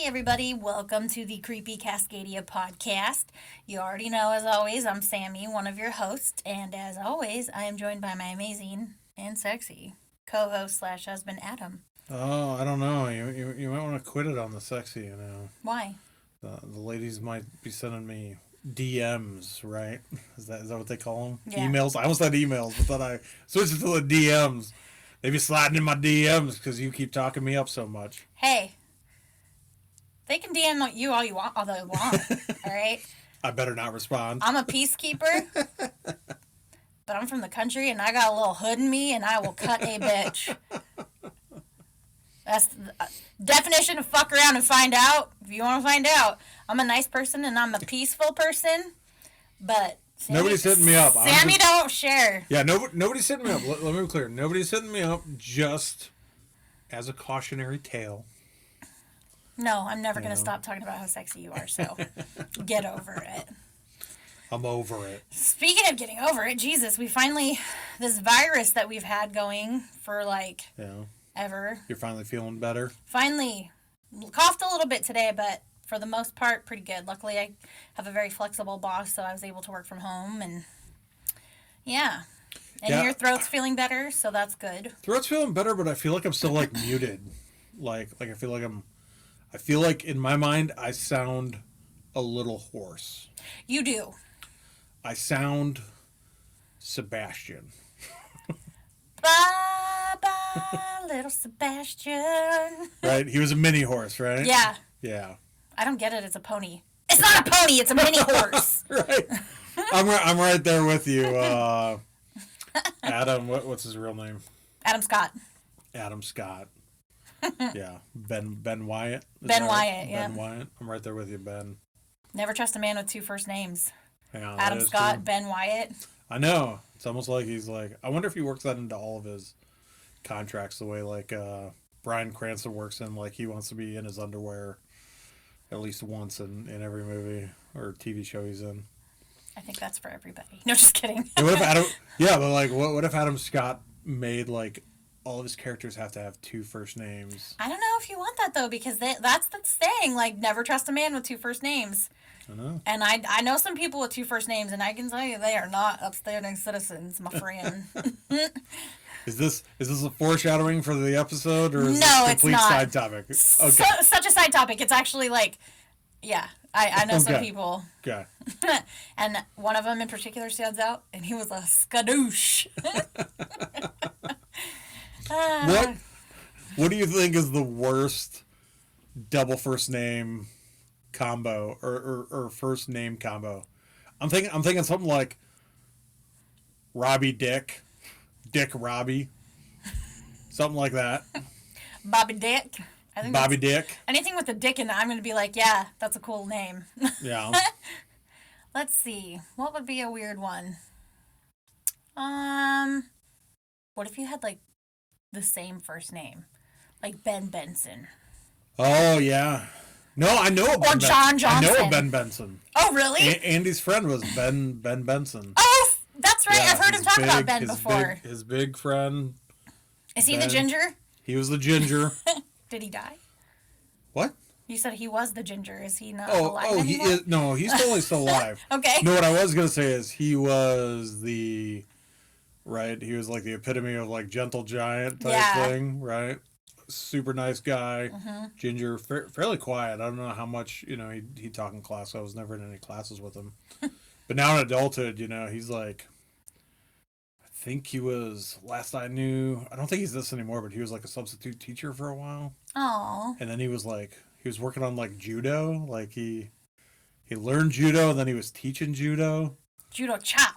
everybody. Welcome to the Creepy Cascadia podcast. You already know, as always, I'm Sammy, one of your hosts. And as always, I am joined by my amazing and sexy co-host slash husband, Adam. Oh, I don't know. You might want to quit it on the sexy, Why? The ladies might be sending me DMs, right? Is that what they call them? Yeah. Emails? I almost said emails, but then I switched it to the DMs. They be sliding in my DMs because you keep talking me up so much. Hey, they can DM you all they want, all right? I better not respond. I'm a peacekeeper, but I'm from the country and I got a little hood in me and I will cut a bitch. That's the definition of fuck around and find out. If you want to find out, I'm a nice person and I'm a peaceful person, but Nobody's hitting me up. Sammy don't share. Yeah, nobody's hitting me up. Let me be clear. Nobody's hitting me up just as a cautionary tale. No, I'm never going to stop talking about how sexy you are, so get over it. I'm over it. Speaking of getting over it, Jesus, this virus that we've had going for ever. You're finally feeling better? Finally. Coughed a little bit today, but for the most part, pretty good. Luckily, I have a very flexible boss, so I was able to work from home, and yeah. And your throat's feeling better, so that's good. Throat's feeling better, but I feel like I'm still muted. I feel like in my mind I sound a little hoarse. You do. I sound Sebastian. Bye, little Sebastian. Right? He was a mini horse, right? Yeah. Yeah. I don't get it. It's a pony. It's not a pony. It's a mini horse. Right. I'm right there with you. Adam, what's his real name? Adam Scott. Adam Scott. Yeah. Ben Wyatt. Ben Wyatt, yeah. Ben Wyatt. I'm right there with you, Ben. Never trust a man with two first names. Yeah, Adam Scott, true. Ben Wyatt. I know. It's almost like he's like, I wonder if he works that into all of his contracts the way Bryan Cranston works in, he wants to be in his underwear at least once in every movie or TV show he's in. I think that's for everybody. No, just kidding. What if Adam Scott made all of his characters have to have two first names? I don't know if you want that though, because that's the thing. Never trust a man with two first names. I know. And I know some people with two first names, and I can tell you they are not upstanding citizens, my friend. Is this a foreshadowing for the episode, or is no, this a it's complete not. side topic? Okay. Such a side topic. It's actually I know some people. Okay. And one of them in particular stands out, and he was a skadoosh. What do you think is the worst double first name combo or first name combo? I'm thinking something like Robbie Dick Robbie, something like that. Bobby Dick. I think Bobby Dick. Anything with a dick in it, I'm going to be like, yeah, that's a cool name. Yeah. Let's see. What would be a weird one? What if you had the same first name, like Ben Benson? Oh yeah. No, I know a Ben. Or John Johnson. I know a Ben Benson. Oh really? Andy's friend was Ben Benson. Oh, that's right. Yeah, I've heard him talk about Ben before. His big friend. Is he the ginger? He was the ginger. Did he die? What? You said he was the ginger. Is he not alive anymore? He is. No, he's totally still alive. Okay. No, what I was gonna say is he was the, right? He was the epitome of gentle giant type thing, right? Super nice guy, ginger, fairly quiet. I don't know how much he talk in class. I was never in any classes with him, but now in adulthood, he's I think he was, last I knew, I don't think he's this anymore, but he was a substitute teacher for a while. Oh. And then he was working on judo. He learned judo and then he was teaching judo. Judo chop.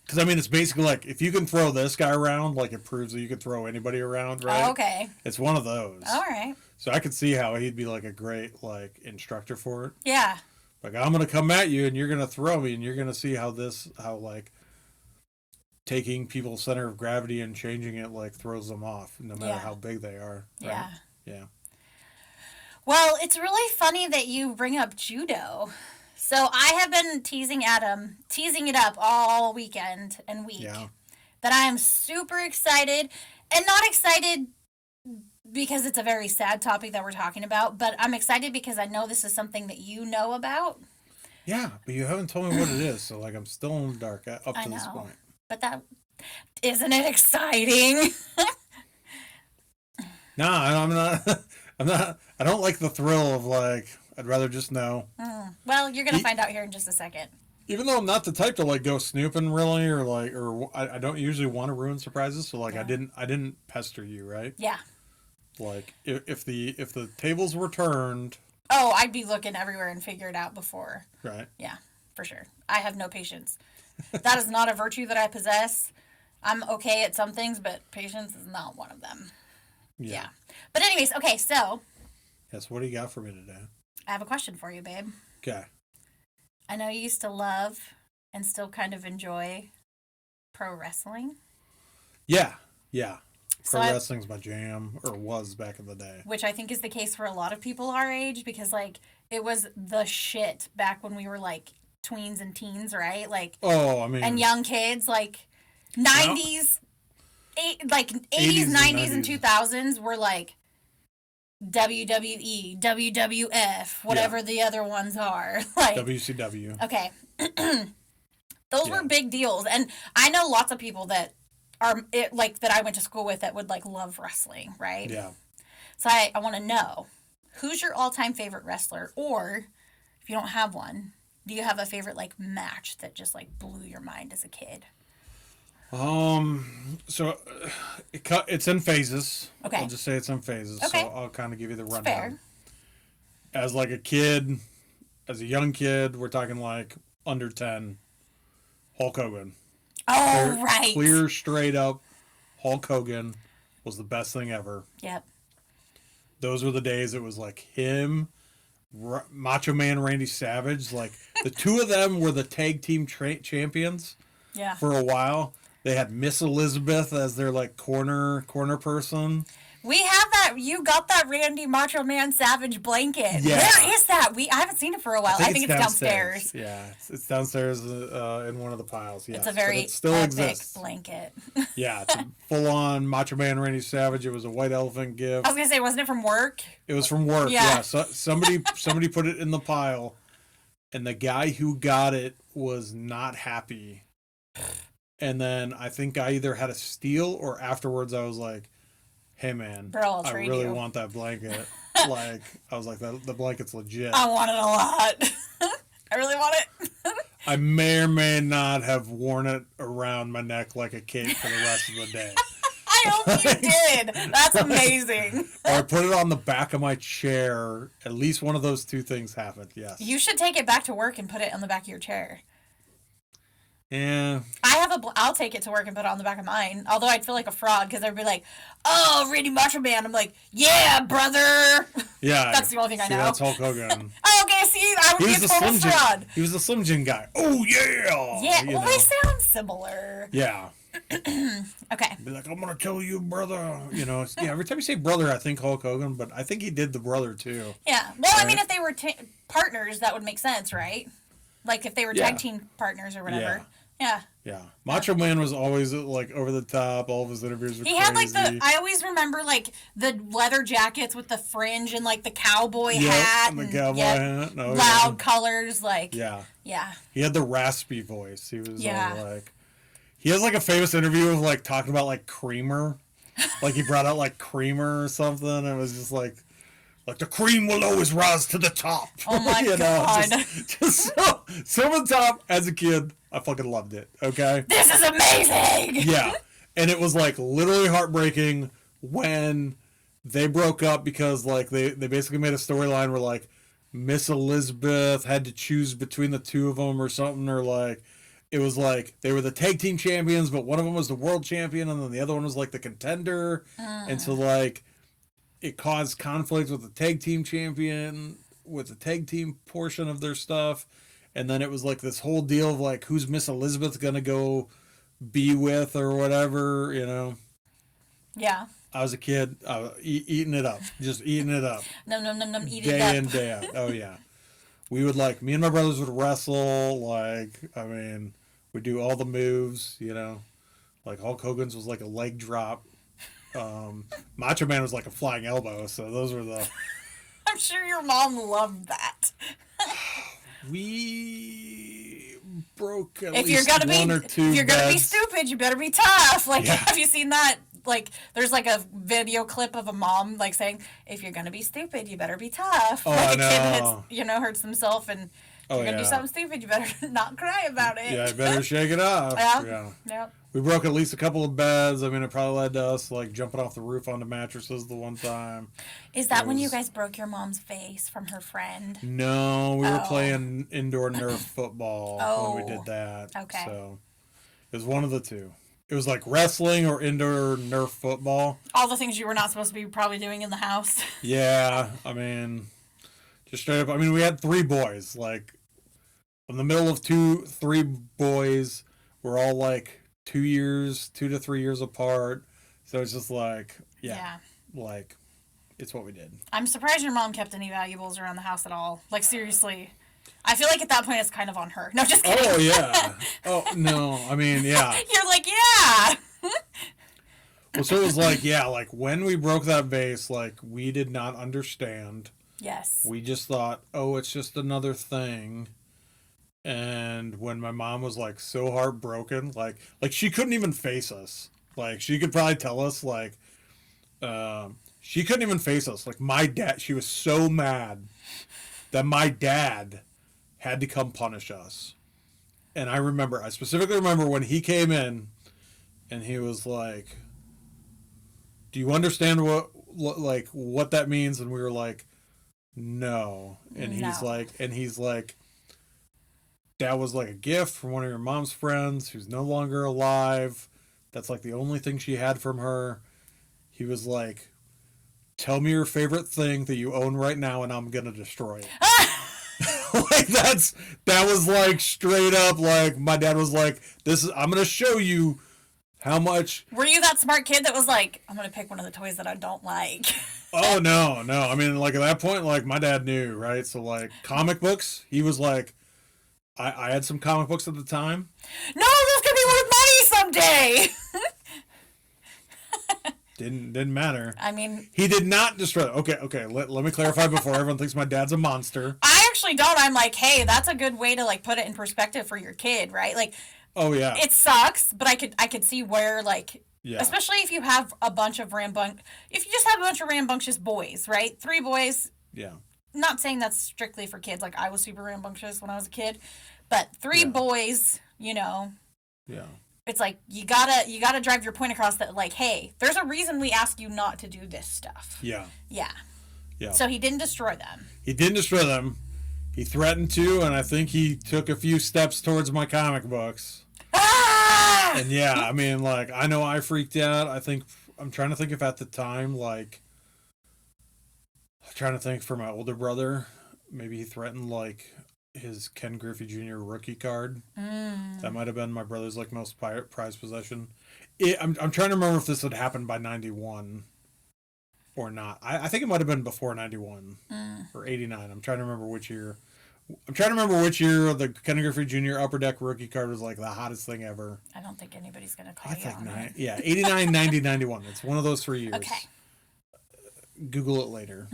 Because it's basically if you can throw this guy around, it proves that you can throw anybody around, right? Oh, okay. It's one of those. All right. So I could see how he'd be a great instructor for it. Yeah. I'm gonna come at you and you're gonna throw me and you're gonna see how taking people's center of gravity and changing it throws them off, no matter how big they are. Right? Yeah. Yeah. Well, it's really funny that you bring up judo. So I have been teasing it up all weekend and week. Yeah. That I am super excited, and not excited because it's a very sad topic that we're talking about, but I'm excited because I know this is something that you know about. Yeah, but you haven't told me what it is, so like I'm still in the dark up I to this know. point. But that isn't it exciting? Nah, I'm not. I'm not. I don't like the thrill of like. I'd rather just know. Well, you're going to find out here in just a second. Even though I'm not the type to like go snooping really, or like, or I don't usually want to ruin surprises. So like, Yeah. I didn't pester you, right? Yeah. Like if the tables were turned, Oh, I'd be looking everywhere and figure it out before. right? Yeah, for sure. I have no patience. That is not a virtue that I possess. I'm okay at some things, but patience is not one of them. Yeah. But anyways, okay, so Yes. What do you got for me today? I have a question for you, babe. Okay. I know you used to love and still kind of enjoy pro wrestling. Yeah. Yeah. So Pro wrestling's my jam, or was back in the day. which I think is the case for a lot of people our age, because like it was the shit back when we were like tweens and teens, right? Like, Oh, I mean, and young kids, like 90s, like 80s, 80s and 90s, and 90s. 2000s were like WWE, WWF, whatever the other ones are. Like, WCW. okay. Those were big deals. And I know lots of people that are like that I went to school with that would like love wrestling, right? Yeah. So I want to know, who's your all-time favorite wrestler, or if you don't have one, do you have a favorite like match that just like blew your mind as a kid? So it's in phases. Okay. I'll just say it's in phases. Okay. So I'll kind of give you the rundown. Fair. As like a kid, as a young kid, we're talking like under 10, Hulk Hogan. Oh, right. Clear, straight up, Hulk Hogan was the best thing ever. Yep. Those were the days it was like him, Macho Man Randy Savage. Like the two of them were the tag team champions Yeah. for a while. They had Miss Elizabeth as their like corner person. We have that. You got that Randy Macho Man Savage blanket. Yeah. Where is that? I haven't seen it for a while. I think it's downstairs. Yeah, it's downstairs in one of the piles. Yeah, It's a very it still epic exists. blanket. Yeah, it's a full-on Macho Man Randy Savage. It was a white elephant gift. I was gonna say, wasn't it from work? It was from work. Yeah. Yeah. So somebody put it in the pile, and the guy who got it was not happy. And then I think I either had a steal, or afterwards I was like, "Hey man, Bro, I'll I trade really you." want that blanket." Like I was like, "The blanket's legit." I want it a lot. I really want it. I may or may not have worn it around my neck like a cape for the rest of the day. I hope you did. That's amazing. Or I put it on the back of my chair. At least one of those two things happened. Yes. You should take it back to work and put it on the back of your chair. Yeah. I'll take it to work and put it on the back of mine. Although I'd feel like a fraud because they'd be like, "Oh, Randy Macho Man." I'm like, "Yeah, brother." Yeah. That's the only thing I know. That's Hulk Hogan. Oh, okay, see, I would be a total fraud. He was the Slim Jim guy. Oh yeah. Yeah, You well, know. they sound similar. Yeah. Okay. Be like, I'm gonna tell you, brother. You know. Yeah. Every time you say brother, I think Hulk Hogan, but I think he did the brother too. Yeah. Well, I mean, Right. if they were partners, that would make sense, right? Like if they were tag team partners or whatever. Yeah. Yeah. Macho Man was always like over the top. All of his interviews were He crazy. had like I always remember like the leather jackets with the fringe and like the cowboy hat. And the cowboy hat. Oh, loud colors, like. Yeah. Yeah. He had the raspy voice. He was Yeah. all like, he has like a famous interview of like talking about like creamer. Like he brought out like creamer or something. And it was just like the cream will always rise to the top. Oh my God. Just so on top as a kid. I fucking loved it. Okay. This is amazing. Yeah. And it was like literally heartbreaking when they broke up because like they basically made a storyline where like Miss Elizabeth had to choose between the two of them or something, or like it was like they were the tag team champions, but one of them was the world champion and then the other one was like the contender. And so like it caused conflict with the tag team champion, with the tag team portion of their stuff. And then it was like this whole deal of like, who's Miss Elizabeth going to go be with or whatever, you know? Yeah. I was a kid, eating it up, just eating it up. Num, eat it Day up. in, day out. Oh, yeah. We would like, me and my brothers would wrestle. Like, I mean, we'd do all the moves, you know? Like Hulk Hogan's was like a leg drop. Macho Man was like a flying elbow. So those were the. I'm sure your mom loved that. We broke at if least you're gonna one be, or two if you're gonna be beds. stupid, you better be tough. Like, Yeah. have you seen that? Like, there's like a video clip of a mom like saying, "If you're gonna be stupid, you better be tough." Oh, like I a know. kid hurts himself, and if you're gonna do something stupid, you better not cry about it. Yeah, you better shake it off. Yeah. Yep. We broke at least a couple of beds. I mean, it probably led to us like jumping off the roof onto mattresses the one time. Is that when you guys broke your mom's face from her friend? No, we were playing indoor Nerf football when we did that. Okay. So it was one of the two. It was like wrestling or indoor Nerf football. All the things you were not supposed to be probably doing in the house. Yeah, I mean, just straight up. I mean, we had 3 boys. Like, in the middle of 3 boys, we're all like 2 to 3 years apart. So it's just like, like, it's what we did. I'm surprised your mom kept any valuables around the house at all. Like, seriously. I feel like at that point it's kind of on her. No, just kidding. Oh, yeah. Oh, no. I mean, yeah. You're like, yeah. Well, so it was like, like when we broke that vase, like we did not understand. Yes. We just thought, oh, it's just another thing. And when my mom was like so heartbroken, like she couldn't even face us. Like she could probably tell us, like, she couldn't even face us. Like my dad, she was so mad that my dad had to come punish us. And I specifically remember when he came in and he was like, do you understand what that means? And we were like, no. And he's like, that was like a gift from one of your mom's friends who's no longer alive. That's like the only thing she had from her. He was like, tell me your favorite thing that you own right now and I'm going to destroy it. Like that was like straight up, like my dad was like, I'm going to show you how much. Were you that smart kid that was like, I'm going to pick one of the toys that I don't like? Oh, no. I mean, like at that point, like my dad knew, right? So like comic books, he was like, I had some comic books at the time. No, those could be worth money someday. Didn't matter. I mean, he did not destroy. Okay. Let me clarify before everyone thinks my dad's a monster. I actually don't. I'm like, hey, that's a good way to like put it in perspective for your kid, right? Like, oh yeah, it sucks, but I could see where like, especially if you have a bunch of if you just have a bunch of rambunctious boys, right? 3 boys. Yeah. Not saying that's strictly for kids. Like I was super rambunctious when I was a kid, but 3 boys, Yeah. It's like you gotta drive your point across that like, hey, there's a reason we ask you not to do this stuff. Yeah. So he didn't destroy them. He didn't destroy them. He threatened to, and I think he took a few steps towards my comic books. Ah! And I mean, like I know I freaked out. I'm trying to think if at the time, like, I'm trying to think for my older brother, maybe he threatened like his Ken Griffey Jr. rookie card. That might have been my brother's like most prized possession. I'm trying to remember if this had happened by 91 or not. I think it might have been before 91 or 89. I'm trying to remember which year. The Ken Griffey Jr. Upper Deck rookie card was like the hottest thing ever. I don't think anybody's gonna call you on it. 89, 90, 91. It's one of those 3 years. Okay. Google it later.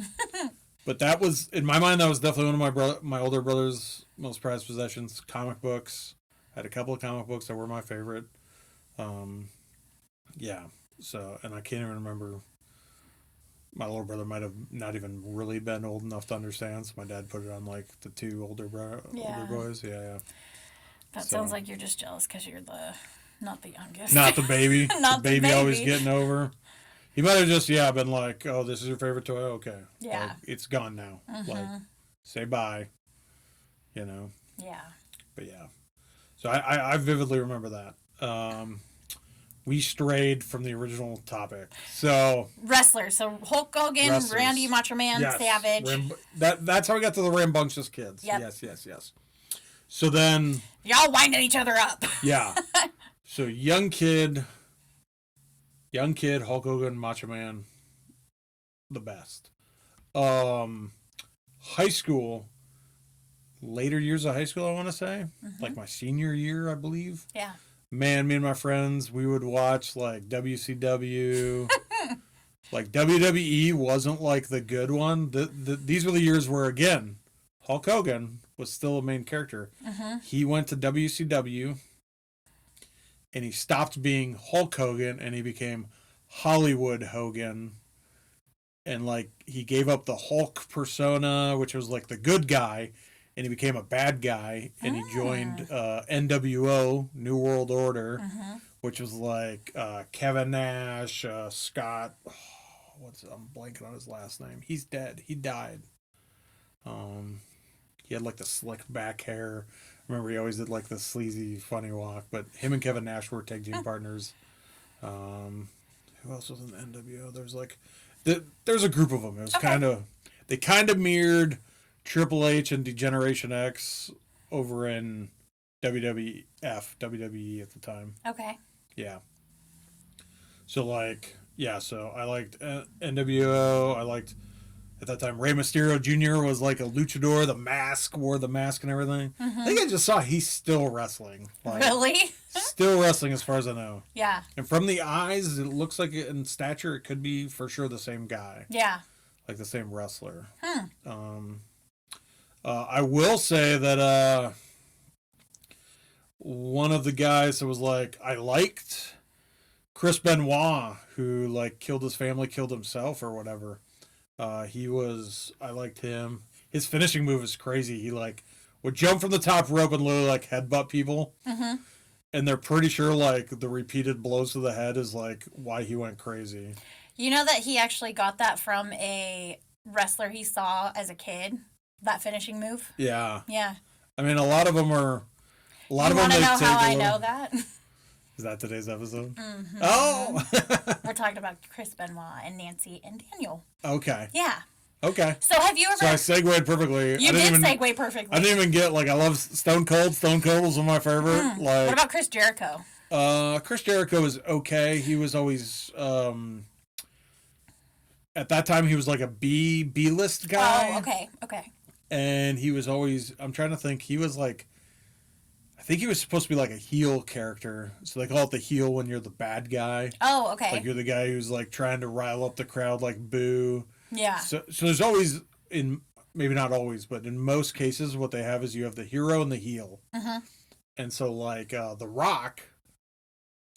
But that was, in my mind, that was definitely one of my older brother's most prized possessions. Comic books. I had a couple of comic books that were my favorite. So, and I can't even remember. My little brother might have not even really been old enough to understand, so my dad put it on like the 2 older boys. Yeah. That sounds like you're just jealous because you're not the youngest. Not the baby. Not the baby always getting over. He might have just, been like, oh, this is your favorite toy? Okay. Yeah. Like, it's gone now. Like, say bye. Yeah. But yeah. So I vividly remember that. We strayed from the original topic. So wrestlers. So Hulk Hogan, Randy Macho Man, Savage. That's how we got to the rambunctious kids. Yep. Yes. So then y'all winding each other up. Yeah. So young kid, Hulk Hogan, Macho Man, the best. High school, later years of high school, I want to say, like my senior year, I believe. Yeah. Man, me and my friends, we would watch like WCW, Like WWE wasn't like the good one. These were the years where, again, Hulk Hogan was still a main character. He went to WCW and he stopped being Hulk Hogan and he became Hollywood Hogan. And like he gave up the Hulk persona, which was like the good guy, and he became a bad guy, and he joined NWO, New World Order, which was like Kevin Nash, Scott. I'm blanking on his last name. He's dead. He died. He had like the slick back hair. Remember, he always did like the sleazy, funny walk. But him and Kevin Nash were tag team partners. Who else was in the NWO? There's like, there's a group of them. It was they kind of mirrored Triple H and Degeneration X over in WWE at the time. Okay. Yeah. So like, yeah. So I liked NWO. I liked at that time Rey Mysterio Jr. was like a luchador. Wore the mask and everything. I think I just saw he's still wrestling. Like, really? Still wrestling as far as I know. Yeah. And from the eyes, it looks like in stature, it could be for sure the same guy. Yeah. Like the same wrestler. I will say that one of the guys that was like, I liked Chris Benoit, who like killed his family, killed himself or whatever. I liked him. His finishing move is crazy. He like would jump from the top rope and literally like headbutt people. And they're pretty sure like the repeated blows to the head is like why he went crazy. You know that he actually got that from a wrestler he saw as a kid, that finishing move? Yeah. Yeah. I mean, a lot of them. You want to know how I know that? Is that today's episode? Oh! We're talking about Chris Benoit and Nancy and Daniel. Okay. Yeah. Okay. So have you ever... So I segued perfectly. You did segue perfectly. I didn't even get, like, I love Stone Cold. Stone Cold was one of my favorite. Like, what about Chris Jericho? Chris Jericho was okay. He was always... at that time, he was like a B-list guy. Oh, okay. And he was always... I'm trying to think. He was like... I think he was supposed to be like a heel character. So they call it the heel when you're the bad guy. Oh, okay. Like you're the guy who's like trying to rile up the crowd, like boo. Yeah. So there's always, maybe not always, but in most cases, what they have is you have the hero and the heel. And so like The Rock.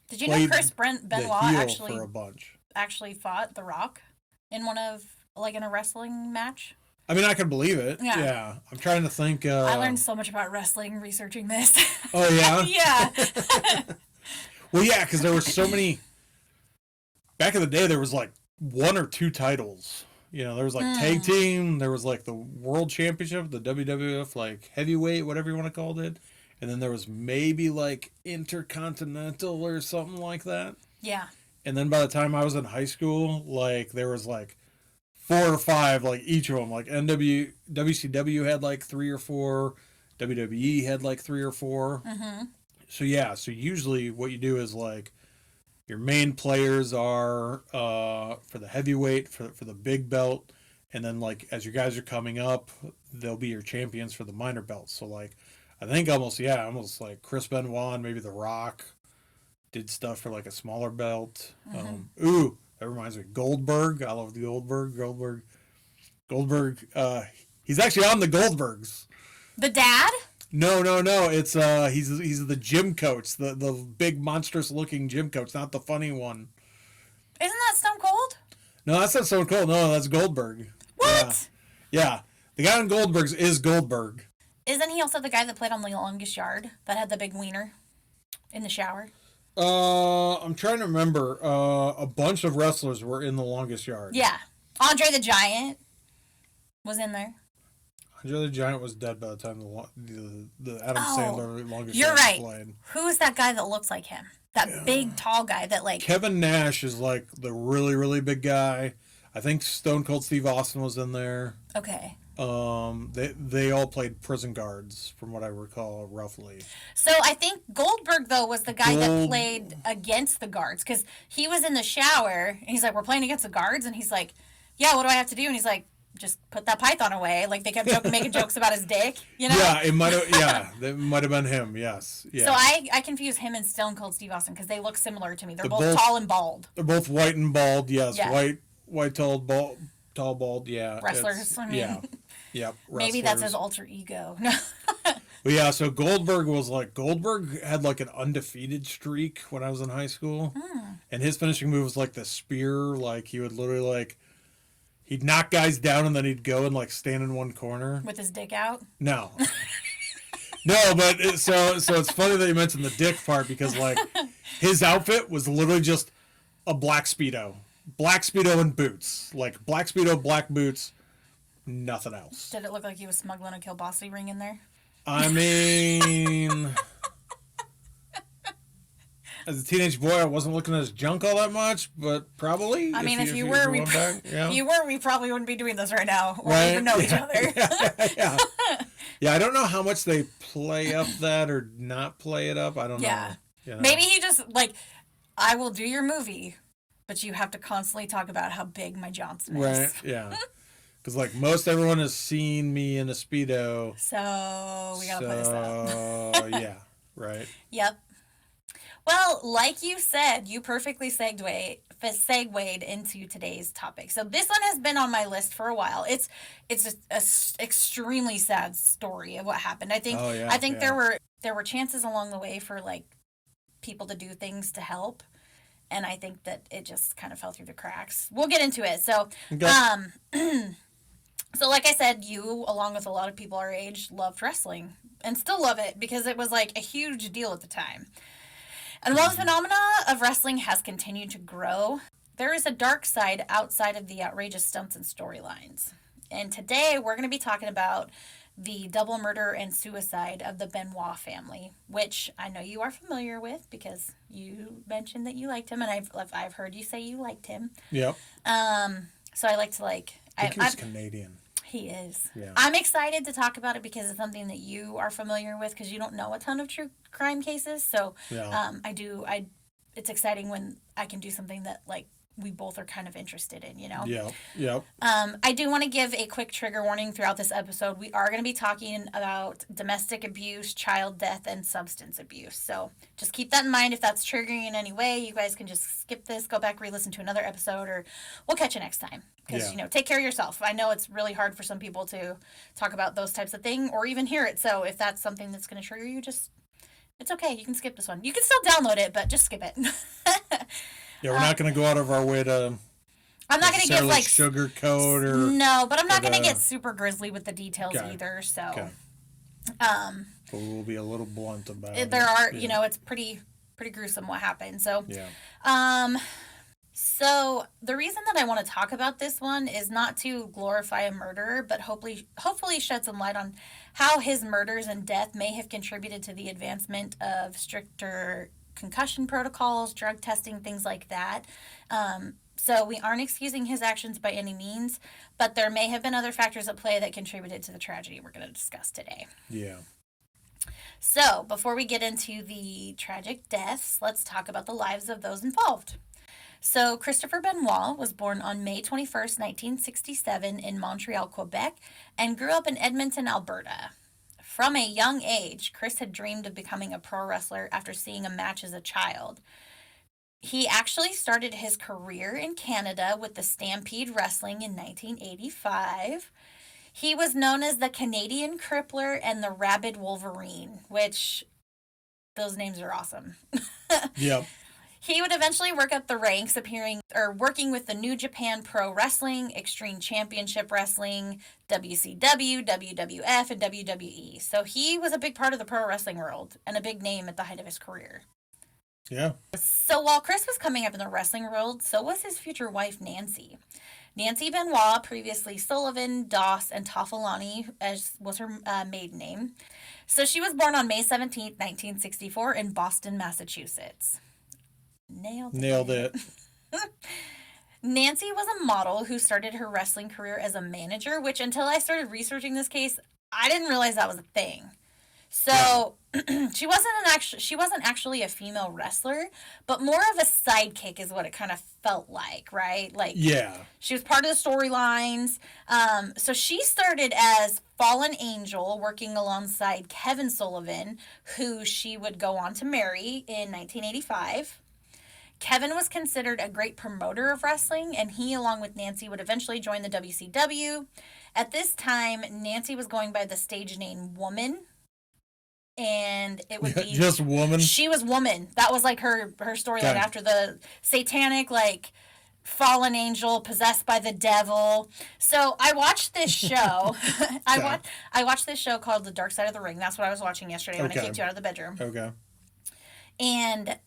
Did you know Chris Benoit for a bunch. actually fought The Rock in in a wrestling match? I mean, I can believe it. Yeah. I'm trying to think. I learned so much about wrestling researching this. Oh, yeah? Yeah. Well, yeah, because there were so many. Back in the day, there was like 1 or 2 titles. You know, there was like tag team. There was like the world championship, the WWF, like heavyweight, whatever you want to call it. And then there was maybe like intercontinental or something like that. Yeah. And then by the time I was in high school, like there was like 4 or 5, like each of them. Like WCW had like 3 or 4. WWE had like 3 or 4. So yeah, so usually what you do is like your main players are for the heavyweight, for the big belt, and then like as your guys are coming up, they'll be your champions for the minor belts. So like I think almost like Chris Benoit and maybe The Rock did stuff for like a smaller belt. That reminds me, Goldberg. I love the Goldberg. He's actually on the Goldbergs. The dad? No. It's he's the gym coach, the big monstrous looking gym coach, not the funny one. Isn't that Stone Cold? No, that's not Stone Cold. No, that's Goldberg. What? Yeah. The guy on Goldbergs is Goldberg. Isn't he also the guy that played on The Longest Yard that had the big wiener in the shower? I'm trying to remember. A bunch of wrestlers were in The Longest Yard. Yeah. Andre the Giant was in there. Andre the Giant was dead by the time the Adam Sandler Longest You're Yard right. played. Who is that guy that looks like him? That big, tall guy that like... Kevin Nash is like the really, really big guy. I think Stone Cold Steve Austin was in there. Okay. They all played prison guards, from what I recall, roughly. So I think Goldberg, though, was the guy that played against the guards. Because he was in the shower, and he's like, we're playing against the guards? And he's like, yeah, what do I have to do? And he's like, just put that python away. Like, they kept making jokes about his dick, you know? Yeah, it might have been him, yes. Yeah. So I confuse him and Stone Cold Steve Austin, because they look similar to me. They're both tall and bald. They're both white and bald, yes. Yeah. white, tall, bald. Yeah, Wrestlers. I mean, yeah, yep. maybe that's Wrestlers. his alter ego. But yeah, so Goldberg had like an undefeated streak when I was in high school, and his finishing move was like the spear. Like he would literally like he'd knock guys down and then he'd go and like stand in one corner With his dick out. No, no, but so it's funny that you mentioned the dick part because like his outfit was literally just a black speedo and boots, like black speedo, black boots, nothing else. Did it look like he was smuggling a kielbasa ring in there? I mean, as a teenage boy, I wasn't looking at his junk all that much, but probably. I mean, if you were, we probably wouldn't be doing this right now. Or Right? even know each other. Yeah. Yeah, I don't know how much they play up that or not play it up. I don't know. You know. Maybe he just, like, I will do your movie, but you have to constantly talk about how big my Johnson is. Right, yeah. Because, like, most everyone has seen me in a Speedo. So, we gotta put this up. Yeah, right. Yep. Well, like you said, you perfectly segued into today's topic. So this one has been on my list for a while. It's just a extremely sad story of what happened. I think there were chances along the way for like people to do things to help, and I think that it just kind of fell through the cracks. We'll get into it. So, Okay. So like I said, you, along with a lot of people our age, loved wrestling and still love it because it was like a huge deal at the time. And while the phenomena of wrestling has continued to grow, there is a dark side outside of the outrageous stunts and storylines. And today we're going to be talking about the double murder and suicide of the Benoit family, which I know you are familiar with because you mentioned that you liked him, and I've heard you say you liked him. Yep. So I like to like. I think he's Canadian. He is. Yeah. I'm excited to talk about it because it's something that you are familiar with because you don't know a ton of true crime cases. So Yeah. It's exciting when I can do something that like we both are kind of interested in, you know? Yep. I do want to give a quick trigger warning throughout this episode. We are going to be talking about domestic abuse, child death, and substance abuse. So just keep that in mind. If that's triggering in any way, you guys can just skip this, go back, re-listen to another episode, or we'll catch you next time. Because, take care of yourself. I know it's really hard for some people to talk about those types of things or even hear it. So if that's something that's going to trigger you, it's okay. You can skip this one. You can still download it, but just skip it. Yeah, we're not going to go out of our way to. I'm not going to give like sugarcoat or. No, but I'm not going to get super grisly with the details either. So. Okay. But we'll be a little blunt about it. There are, it's pretty gruesome what happened. So. Yeah. So the reason that I want to talk about this one is not to glorify a murderer, but hopefully shed some light on how his murders and death may have contributed to the advancement of stricter concussion protocols, drug testing, things like that. So we aren't excusing his actions by any means, but there may have been other factors at play that contributed to the tragedy we're going to discuss today. Yeah. So before we get into the tragic deaths, let's talk about the lives of those involved. So Christopher Benoit was born on May 21st, 1967 in Montreal, Quebec, and grew up in Edmonton, Alberta. From a young age, Chris had dreamed of becoming a pro wrestler after seeing a match as a child. He actually started his career in Canada with the Stampede Wrestling in 1985. He was known as the Canadian Crippler and the Rabid Wolverine, which those names are awesome. Yep. He would eventually work up the ranks, working with the New Japan Pro Wrestling, Extreme Championship Wrestling, WCW, WWF, and WWE. So he was a big part of the pro wrestling world and a big name at the height of his career. Yeah. So while Chris was coming up in the wrestling world, so was his future wife, Nancy. Nancy Benoit, previously Sullivan, Doss, and Toffolani, as was her maiden name. So she was born on May 17th, 1964 in Boston, Massachusetts. Nailed it. Nancy was a model who started her wrestling career as a manager, which until I started researching this case, I didn't realize that was a thing. So she wasn't actually a female wrestler, but more of a sidekick is what it kind of felt like, right? Like, yeah, she was part of the storylines. So she started as Fallen Angel, working alongside Kevin Sullivan, who she would go on to marry in 1985. Kevin was considered a great promoter of wrestling, and he, along with Nancy, would eventually join the WCW. At this time, Nancy was going by the stage name Woman, and it would be just Woman. She was Woman. That was like her storyline Okay. after the satanic like fallen angel possessed by the devil. So I watched this show. I watched this show called The Dark Side of the Ring. That's what I was watching yesterday when I kicked you out of the bedroom. Okay. And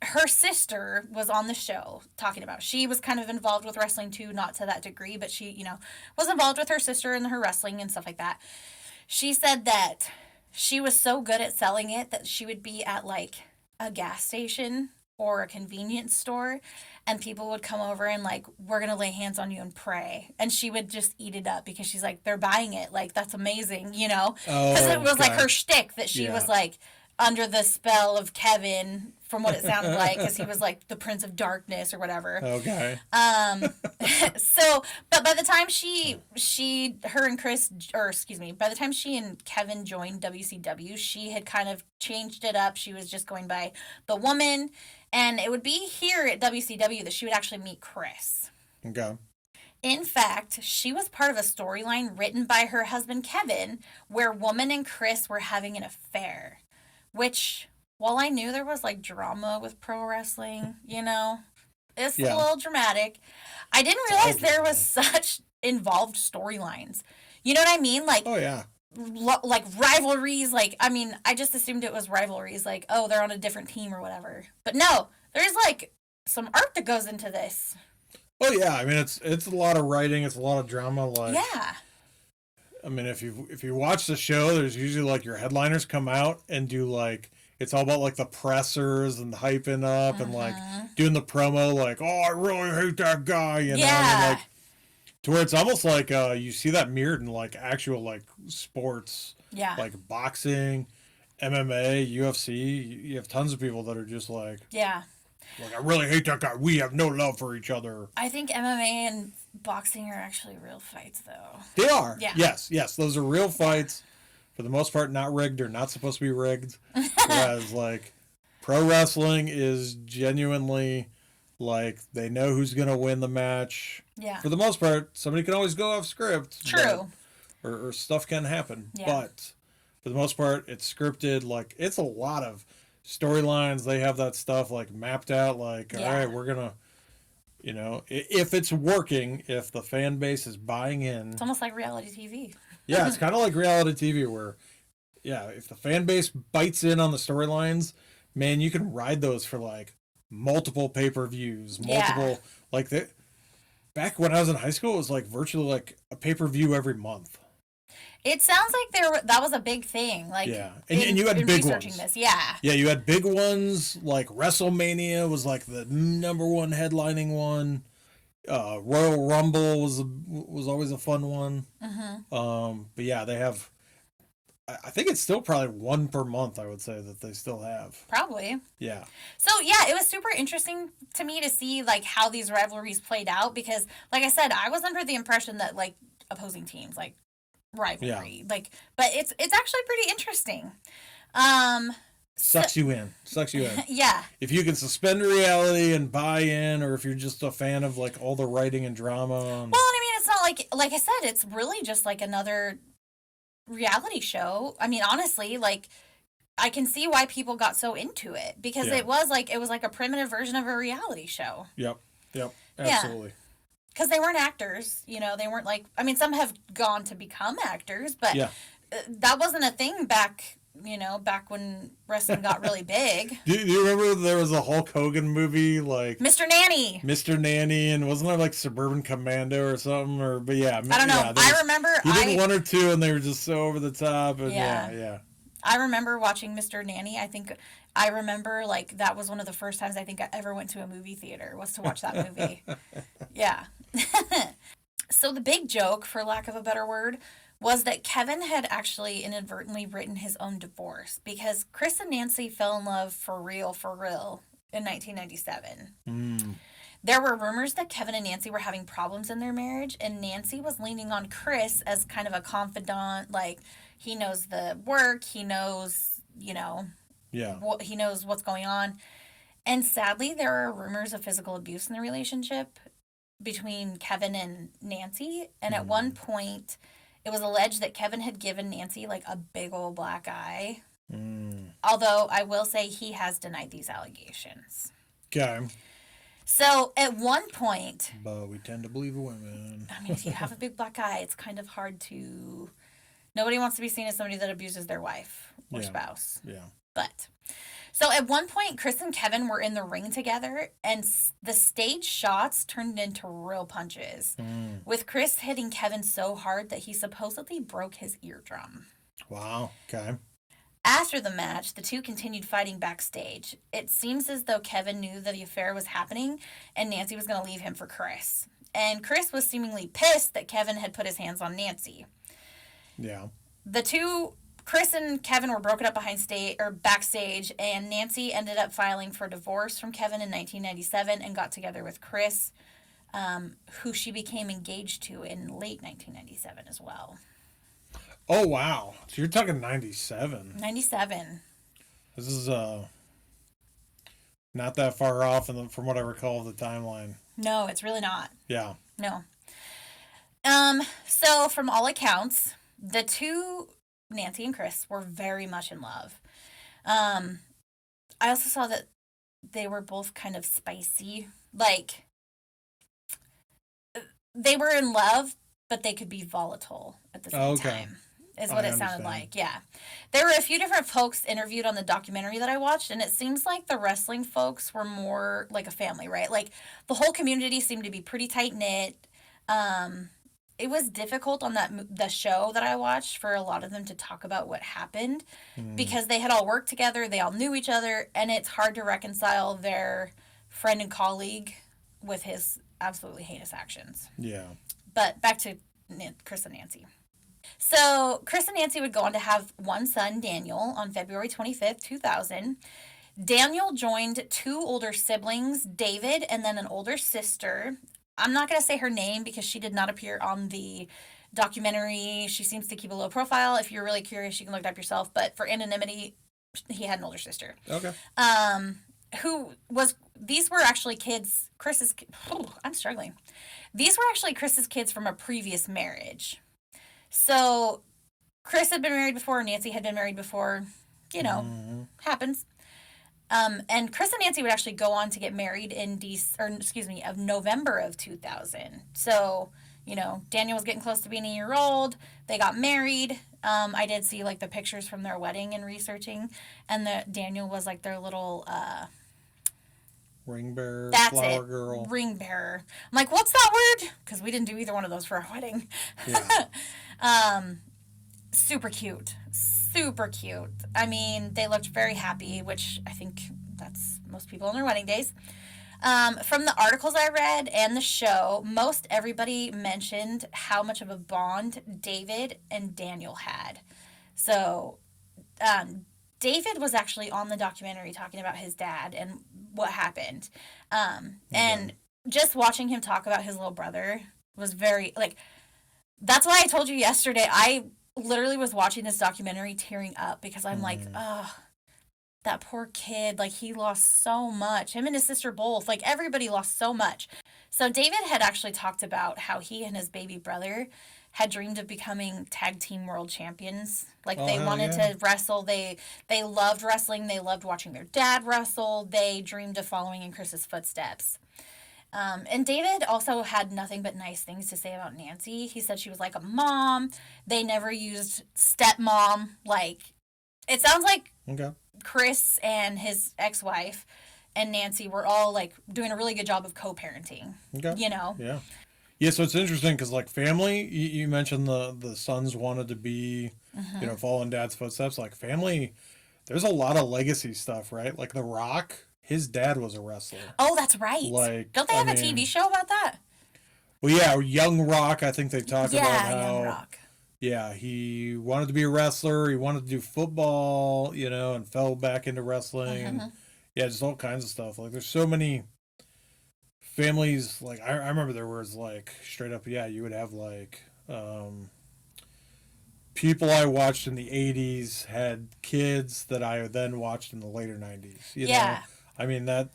her sister was on the show talking about. She was kind of involved with wrestling too, not to that degree, but she, was involved with her sister in her wrestling and stuff like that. She said that she was so good at selling it that she would be at like a gas station or a convenience store, and people would come over and like, we're gonna lay hands on you and pray, and she would just eat it up because she's like, they're buying it, like that's amazing, because it was like her shtick that she was like under the spell of Kevin, from what it sounded like, because he was like the Prince of Darkness or whatever. Okay. So, but by the time by the time she and Kevin joined WCW, she had kind of changed it up. She was just going by the Woman, and it would be here at WCW that she would actually meet Chris. Okay. In fact, she was part of a storyline written by her husband Kevin, where Woman and Chris were having an affair. Which, while I knew there was like drama with pro wrestling, it's a little dramatic, I didn't realize there was such involved storylines. You know what I mean? Like, oh yeah, like rivalries. Like, I mean, I just assumed it was rivalries. Like, oh, they're on a different team or whatever. But no, there's like some art that goes into this. Oh yeah, I mean it's a lot of writing, it's a lot of drama. Like, yeah. I mean, if you watch the show, there's usually like your headliners come out and do like, it's all about like the pressers and hyping up and like doing the promo, like, oh, I really hate that guy, I mean, like, to where it's almost like you see that mirrored in like actual like sports, like boxing, MMA, UFC. You have tons of people that are just like, like, I really hate that guy. We have no love for each other. I think MMA and boxing are actually real fights, though. They are. Yeah. Yes. Those are real fights. For the most part, not rigged or not supposed to be rigged. Whereas, like, pro wrestling is genuinely, like, they know who's going to win the match. Yeah. For the most part, somebody can always go off script. True. Or stuff can happen. Yeah. But for the most part, it's scripted. Like, it's a lot of storylines. They have that stuff like mapped out, like, all right, we're gonna, if it's working, if the fan base is buying in, it's almost like reality TV. Yeah, it's kind of like reality TV where, if the fan base bites in on the storylines, man, you can ride those for like multiple pay-per-views, like that. Back when I was in high school, it was like virtually like a pay-per-view every month. It sounds like that was a big thing. Like, and you had big ones. This. Yeah, you had big ones. Like WrestleMania was like the number one headlining one. Royal Rumble was always a fun one. But yeah, they have. I think it's still probably one per month. I would say that they still have. Probably. Yeah. So yeah, it was super interesting to me to see like how these rivalries played out because, like I said, I was under the impression that like opposing teams like. Rivalry, like, but it's actually pretty interesting. Sucks you in. Yeah. If you can suspend reality and buy in, or if you're just a fan of like all the writing and drama. Well, and I mean, it's not like I said, it's really just like another reality show. I mean, honestly, like I can see why people got so into it because it was like a primitive version of a reality show. Yep. Absolutely. Yeah. Because they weren't actors, they weren't like, I mean, some have gone to become actors, but that wasn't a thing back when wrestling got really big. Do you remember there was a Hulk Hogan movie, like... Mr. Nanny, and wasn't there like Suburban Commando or something? I don't know. I remember... He did one or two and they were just so over the top. And yeah. I remember watching Mr. Nanny. I remember, like, that was one of the first times I think I ever went to a movie theater, was to watch that movie. Yeah. So the big joke, for lack of a better word, was that Kevin had actually inadvertently written his own divorce because Chris and Nancy fell in love for real in 1997. There were rumors that Kevin and Nancy were having problems in their marriage, and Nancy was leaning on Chris as kind of a confidant, like, he knows the work, he knows, he knows what's going on. And sadly, there are rumors of physical abuse in the relationship between Kevin and Nancy. And at one point, it was alleged that Kevin had given Nancy like a big old black eye. Although I will say he has denied these allegations. Okay. So at one point, but we tend to believe women. I mean, if you have a big black eye, it's kind of hard to. Nobody wants to be seen as somebody that abuses their wife or spouse. Yeah. But so at one point, Chris and Kevin were in the ring together, and the stage shots turned into real punches, with Chris hitting Kevin so hard that he supposedly broke his eardrum. Wow. Okay. After the match, the two continued fighting backstage. It seems as though Kevin knew that the affair was happening and Nancy was going to leave him for Chris. And Chris was seemingly pissed that Kevin had put his hands on Nancy. Yeah. The two, Chris and Kevin, were broken up backstage, and Nancy ended up filing for divorce from Kevin in 1997 and got together with Chris, who she became engaged to in late 1997 as well. Oh, wow. So you're talking 97. 97. This is not that far off from what I recall of the timeline. No, it's really not. Yeah. No. So from all accounts, the two, Nancy and Chris, were very much in love. I also saw that they were both kind of spicy. Like, they were in love, but they could be volatile at the same time. Is what it sounded like. Yeah. There were a few different folks interviewed on the documentary that I watched, and it seems like the wrestling folks were more like a family, right? Like, the whole community seemed to be pretty tight-knit. It was difficult on the show that I watched for a lot of them to talk about what happened because they had all worked together, they all knew each other, and it's hard to reconcile their friend and colleague with his absolutely heinous actions. Yeah. But back to Chris and Nancy. So, Chris and Nancy would go on to have one son, Daniel, on February 25th, 2000. Daniel joined two older siblings, David, and then an older sister. I'm not going to say her name because she did not appear on the documentary. She seems to keep a low profile. If you're really curious, you can look it up yourself. But for anonymity, he had an older sister. Okay. These were actually kids, I'm struggling. These were actually Chris's kids from a previous marriage. So, Chris had been married before, Nancy had been married before, happens. And Chris and Nancy would actually go on to get married of November of 2000. So, Daniel was getting close to being a year old. They got married. I did see like the pictures from their wedding and researching, and Daniel was like their little ring bearer, flower girl. Ring bearer. I'm like, what's that word? Because we didn't do either one of those for our wedding. Yeah. Super cute. Super cute. I mean, they looked very happy, which I think that's most people on their wedding days. From the articles I read and the show, most everybody mentioned how much of a bond David and Daniel had. So, David was actually on the documentary talking about his dad and what happened. And just watching him talk about his little brother was very, that's why I told you yesterday, I literally was watching this documentary tearing up because I'm like, oh, that poor kid, he lost so much. Him and his sister both, everybody lost so much. So David had actually talked about how he and his baby brother had dreamed of becoming tag team world champions. They wanted to wrestle. They loved wrestling. They loved watching their dad wrestle. They dreamed of following in Chris's footsteps. And David also had nothing but nice things to say about Nancy. He said she was like a mom. They never used stepmom. It sounds like Chris and his ex-wife and Nancy were all doing a really good job of co-parenting. Okay. Yeah, so it's interesting because family, you mentioned the sons wanted to be, following dad's footsteps. Family, there's a lot of legacy stuff, right? The Rock, his dad was a wrestler. Oh, that's right. Don't they have a TV show about that? Well, yeah, Young Rock, I think they talk about how... Young Rock. Yeah, he wanted to be a wrestler. He wanted to do football, and fell back into wrestling. And, just all kinds of stuff. There's so many families. I remember there was straight up, you would have people I watched in the 80s had kids that I then watched in the later 90s. You know? I mean, that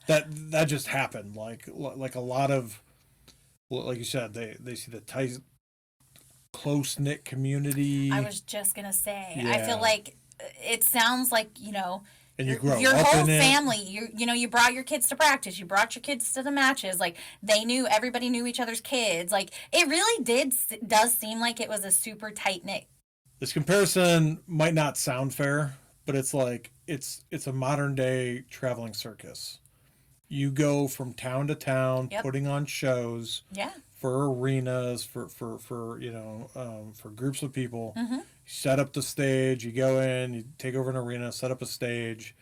that just happened. Like a lot of, like you said, they see the tight, close knit community. I was just gonna say, I feel Yeah. like it sounds like, And you grow your up whole in it. family, you brought your kids to practice, you brought your kids to the matches, like everybody knew each other's kids, like it really does seem like it was a super tight knit. This comparison might not sound fair, but it's like it's a modern day traveling circus. You go from town to town Yep. putting on shows Yeah. for arenas, for for groups of people. Mm-hmm. You set up the stage. You go in, you take over an arena, set up a stage,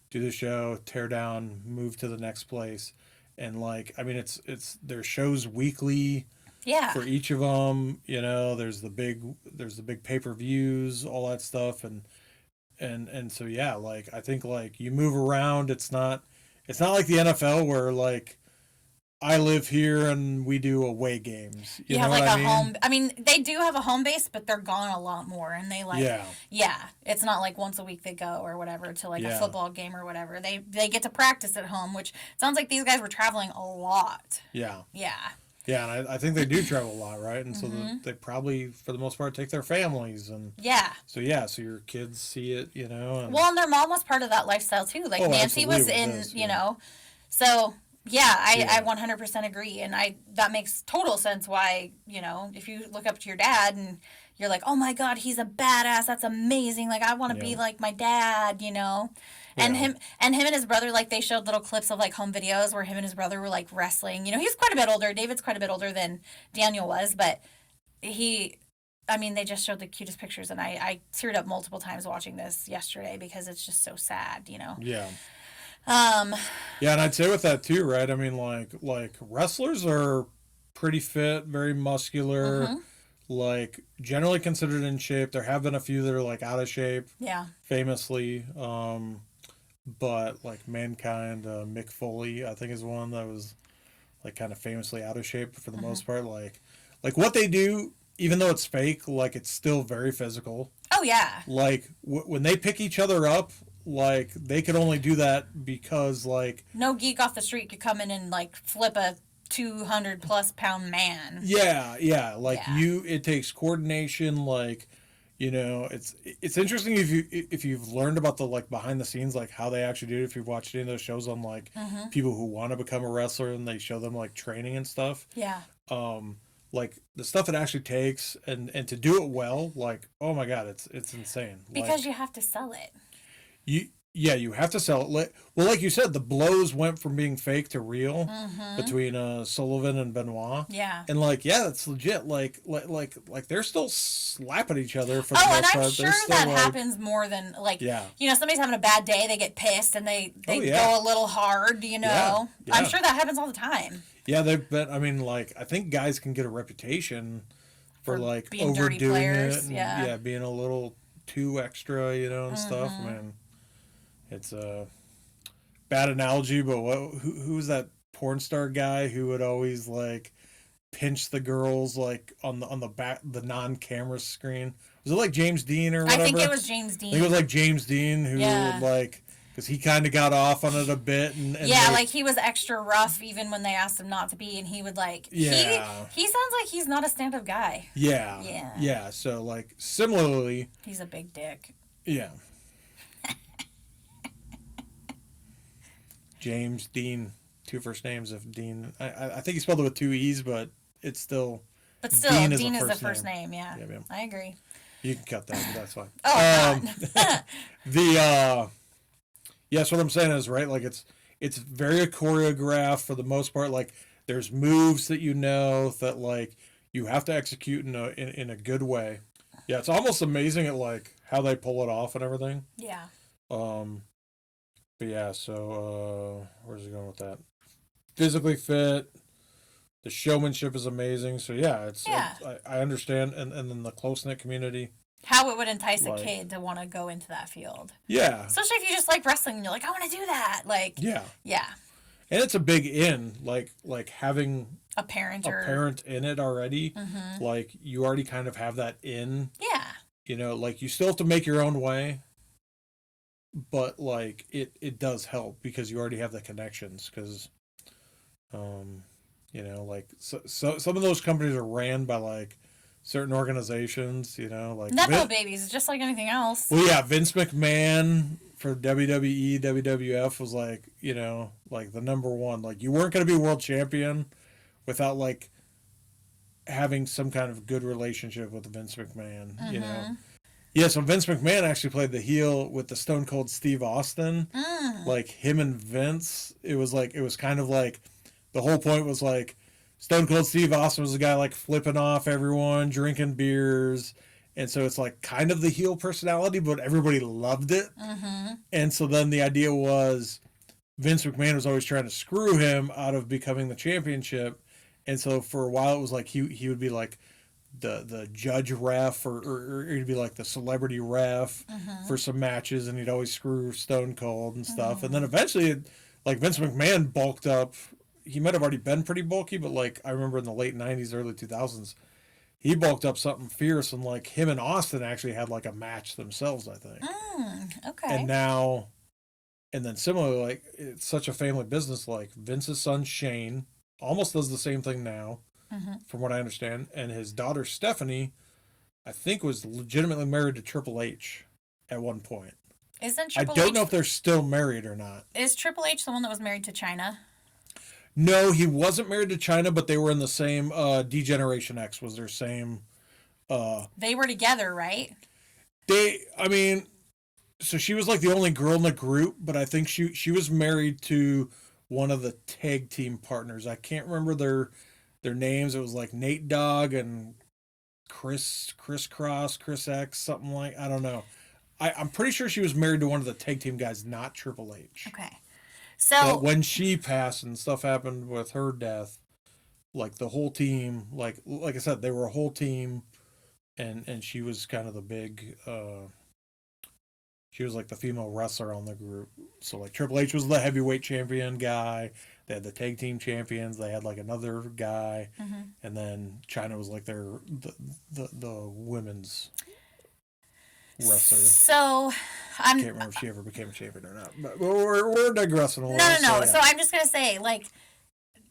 do the show, tear down, move to the next place, and like I mean, it's there's shows weekly Yeah. for each of them. There's the big pay-per-views, all that stuff, and so yeah, like I think like you move around. It's not like the NFL where like I live here and we do away games. You You know have what like I a mean? home. I mean, they do have a home base, but they're gone a lot more, and they like, Yeah, yeah, it's not like once a week they go or whatever to like a yeah, football game or whatever. They get to practice at home, which sounds like these guys were traveling a lot. yeah, Yeah. yeah. And I think they do travel a lot, right? And so Mm-hmm. they probably, for the most part, take their families, and Yeah. so yeah, so your kids see it, And Well, and their mom was part of that lifestyle too. Like oh, Nancy absolutely, was with in, this, yeah, So yeah, I yeah, 100% agree, and that makes total sense. Why if you look up to your dad and you're like, oh my god, he's a badass. That's amazing. Like I want to yeah, be like my dad. And yeah, him and his brother, like they showed little clips of like home videos where him and his brother were like wrestling. He's quite a bit older. David's quite a bit older than Daniel was, but he. I mean, they just showed the cutest pictures, and I teared up multiple times watching this yesterday because it's just so sad. yeah. Um, Yeah, and I'd say with that too, right? I mean, like wrestlers are pretty fit, very muscular, mm-hmm. like generally considered in shape. There have been a few that are like out of shape, Yeah. famously. But like Mankind, Mick Foley, I think is one that was like kind of famously out of shape for the Mm-hmm. most part. Like what they do, even though it's fake, like it's still very physical. Oh yeah. Like when they pick each other up, like they could only do that because like No geek off the street could come in and like flip a 200+ pound man. yeah, like Yeah. it takes coordination, like it's interesting if you've learned about the like behind the scenes, like how they actually do it, if you've watched any of those shows on like Mm-hmm. people who want to become a wrestler and they show them like training and stuff. Yeah. Like the stuff it actually takes and to do it well, like oh my god, it's insane. Because Like you have to sell it. you yeah, you have to sell it. Well, like you said, the blows went from being fake to real Mm-hmm. between Sullivan and Benoit. Yeah. And like, yeah, that's legit. Like they're still slapping each other for the Oh, most and I'm part. sure They're still that like, happens more than like yeah, somebody's having a bad day, they get pissed and they oh yeah, go a little hard. yeah, I'm yeah, sure that happens all the time yeah. They've been. I mean, like, I think guys can get a reputation for for like being dirty overdoing it players. and Yeah. yeah, being a little too extra, and stuff. Mm-hmm. Man, it's a bad analogy, but who's that porn star guy who would always like pinch the girls like on the back the non-camera screen? Was it like James Dean or whatever? I think it was James I think it was Dean. like James Dean who Yeah. would like because he kind of got off on it a bit and Yeah, they, like he was extra rough even when they asked him not to be, and he would like yeah he sounds like he's not a stand-up guy. yeah Yeah. yeah. So like similarly, He's a big dick. yeah. James Dean, two first names of Dean. I think he spelled it with two E's, but it's still But still, Dean Dean is is a the first first name. name. Yeah, Yeah, yeah. I agree. You can cut that, but that's fine. Oh, I'm not. The yes, what I'm saying is right. Like it's very choreographed for the most part. Like there's moves that that like you have to execute in a good way. Yeah, it's almost amazing at like how they pull it off and everything. Yeah. Um, but yeah, so where's he going with that? Physically fit. The showmanship is amazing. So yeah, Yeah. I understand, and then the close knit community. How it would entice a Like- kid to want to go into that field, Yeah, especially if you just like wrestling and you're like, I want to do that. Like, yeah, yeah, and it's a big like having a parent a or parent in it already. Mhm. Like you already kind of have that in. Yeah. Like you still have to make your own way, but like it does help because you already have the connections because um like so some of those companies are ran by like certain organizations, like Nepo babies, just like anything else. well, yeah, Vince McMahon for WWE, WWF was like, like the number one. Like you weren't going to be world champion without like having some kind of good relationship with Vince McMahon. Yeah, so Vince McMahon actually played the heel with the Stone Cold Steve Austin. Like him and Vince, it was kind of like the whole point was like Stone Cold Steve Austin was the guy like flipping off everyone, drinking beers. And so it's like kind of the heel personality, but everybody loved it. And so then the idea was Vince McMahon was always trying to screw him out of becoming the championship. And so for a while it was like he would be like the judge ref or he'd be like the celebrity ref for some matches, and he'd always screw Stone Cold and stuff. And then eventually like Vince McMahon bulked up. He might have already been pretty bulky, but like I remember in the late 90s, early 2000s, he bulked up something fierce, and like him and Austin actually had like a match themselves, I think. Okay. And then similarly, like it's such a family business, like Vince's son Shane almost does the same thing now, from what I understand, and his daughter Stephanie, I think, was legitimately married to Triple H at one point. Isn't Triple I don't H know if they're still married or not. Is Triple H the one that was married to China? No, he wasn't married to China, but they were in the same D-Generation X was their same. They were together, right? I mean, so she was like the only girl in the group, but I think she was married to one of the tag team partners. I can't remember their names. It was like Nate Dogg and Chris Cross, Chris X, something like, I don't know. I'm pretty sure she was married to one of the tag team guys, not Triple H. Okay. So But when she passed and stuff happened with her death, like the whole team, like I said, they were a whole team, and she was kind of the big. She was like the female wrestler on the group. So like Triple H was the heavyweight champion guy. They had the tag team champions. They had like another guy, and then China was like the women's wrestler. So I can't remember if she ever became a champion or not. But we're digressing a little. No. So I'm just gonna say, like,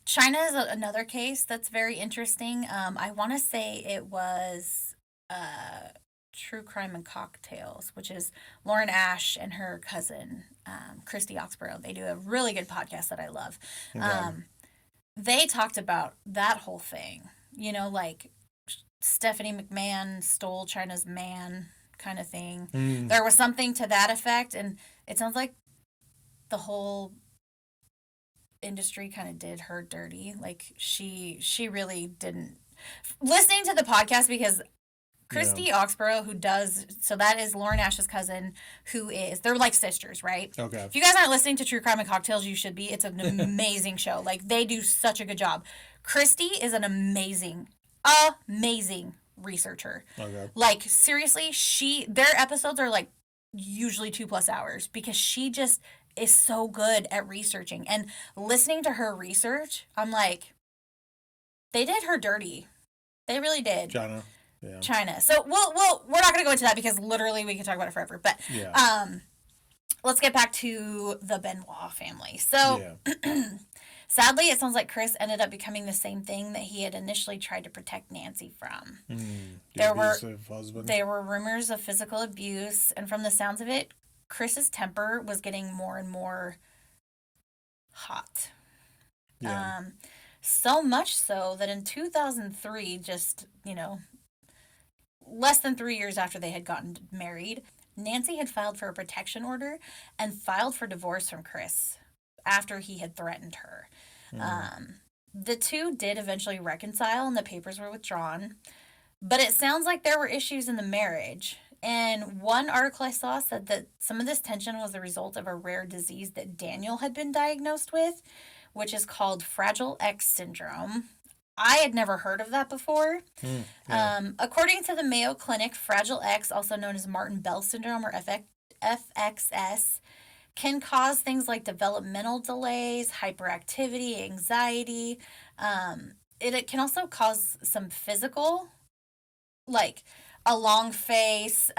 China is another case that's very interesting. I want to say it was True Crime and Cocktails, which is Lauren Ash and her cousin, Christy Oxborough. They do a really good podcast that I love. Okay. They talked about that whole thing. Like Stephanie McMahon stole China's man kind of thing. There was something to that effect, and it sounds like the whole industry kind of did her dirty. Like she really didn't. Listening to the podcast, because Christy Oxborough, who does, so that is Lauren Ash's cousin, they're like sisters, right? Okay. If you guys aren't listening to True Crime and Cocktails, you should be. It's an amazing show. Like, they do such a good job. Christy is an amazing researcher. Okay. Like, seriously, their episodes are like usually 2+ hours because she just is so good at researching. And listening to her research, I'm like, they did her dirty. They really did. China. Yeah. China. So we're not going to go into that because literally we could talk about it forever. But let's get back to the Benoit family. So sadly, it sounds like Chris ended up becoming the same thing that he had initially tried to protect Nancy from. The abusive husband. There were rumors of physical abuse, and from the sounds of it, Chris's temper was getting more and more hot. Yeah. So much so that in 2003, just, less than 3 years after they had gotten married, Nancy had filed for a protection order and filed for divorce from Chris after he had threatened her. The two did eventually reconcile and the papers were withdrawn, but it sounds like there were issues in the marriage. And one article I saw said that some of this tension was the result of a rare disease that Daniel had been diagnosed with, which is called Fragile X syndrome. I had never heard of that before. According to the Mayo Clinic, Fragile X, also known as Martin Bell syndrome or FXS, can cause things like developmental delays, hyperactivity, anxiety. It can also cause some physical, like a long face,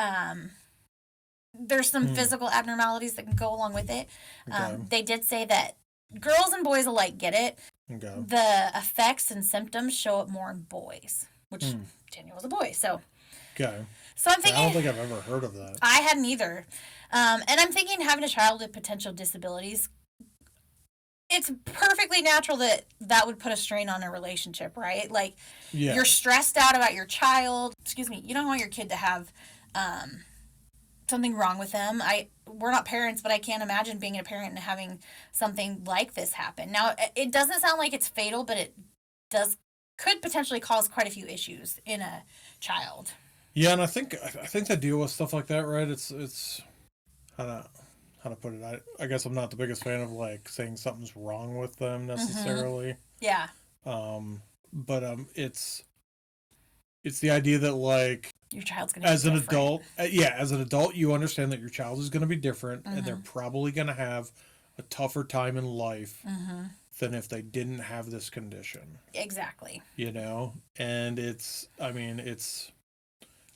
there's some physical abnormalities that can go along with it. Okay. They did say that girls and boys alike get it. Okay. The effects and symptoms show up more in boys, which Daniel was a boy. So Okay. I'm I thinking, don't think I've ever heard of that. I hadn't either. And I'm thinking having a child with potential disabilities, it's perfectly natural that that would put a strain on a relationship, right? Like, Yeah. you're stressed out about your child. Excuse me. You don't want your kid to have something wrong with them. We're not parents, but I can't imagine being a parent and having something like this happen. Now, it doesn't sound like it's fatal, but it could potentially cause quite a few issues in a child. Yeah, and I think to deal with stuff like that, right? It's how to put it. I guess I'm not the biggest fan of like saying something's wrong with them necessarily. Yeah. But it's the idea that like Your child's going to be as an different. adult, as an adult, you understand that your child is going to be different, and they're probably going to have a tougher time in life than if they didn't have this condition. Exactly. You know, and it's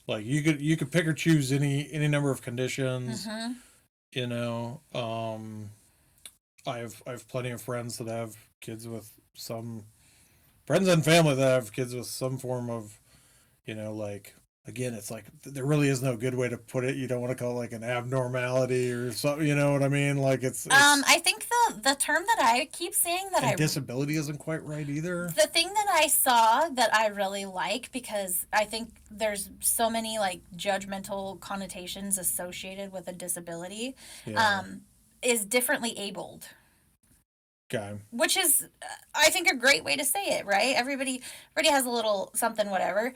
like you could pick or choose any number of conditions. You know, I have plenty of friends that have kids with some friends and family that have kids with some form of, you know, like, again, it's like there really is no good way to put it. You don't want to call it like an abnormality or something. You know what I mean? Like it's I think the term that I keep saying that and disability isn't quite right either. The thing that I saw that I really like, because I think there's so many like judgmental connotations associated with a disability, is differently abled. Okay. Which is, I think, a great way to say it, right? Everybody has a little something, whatever.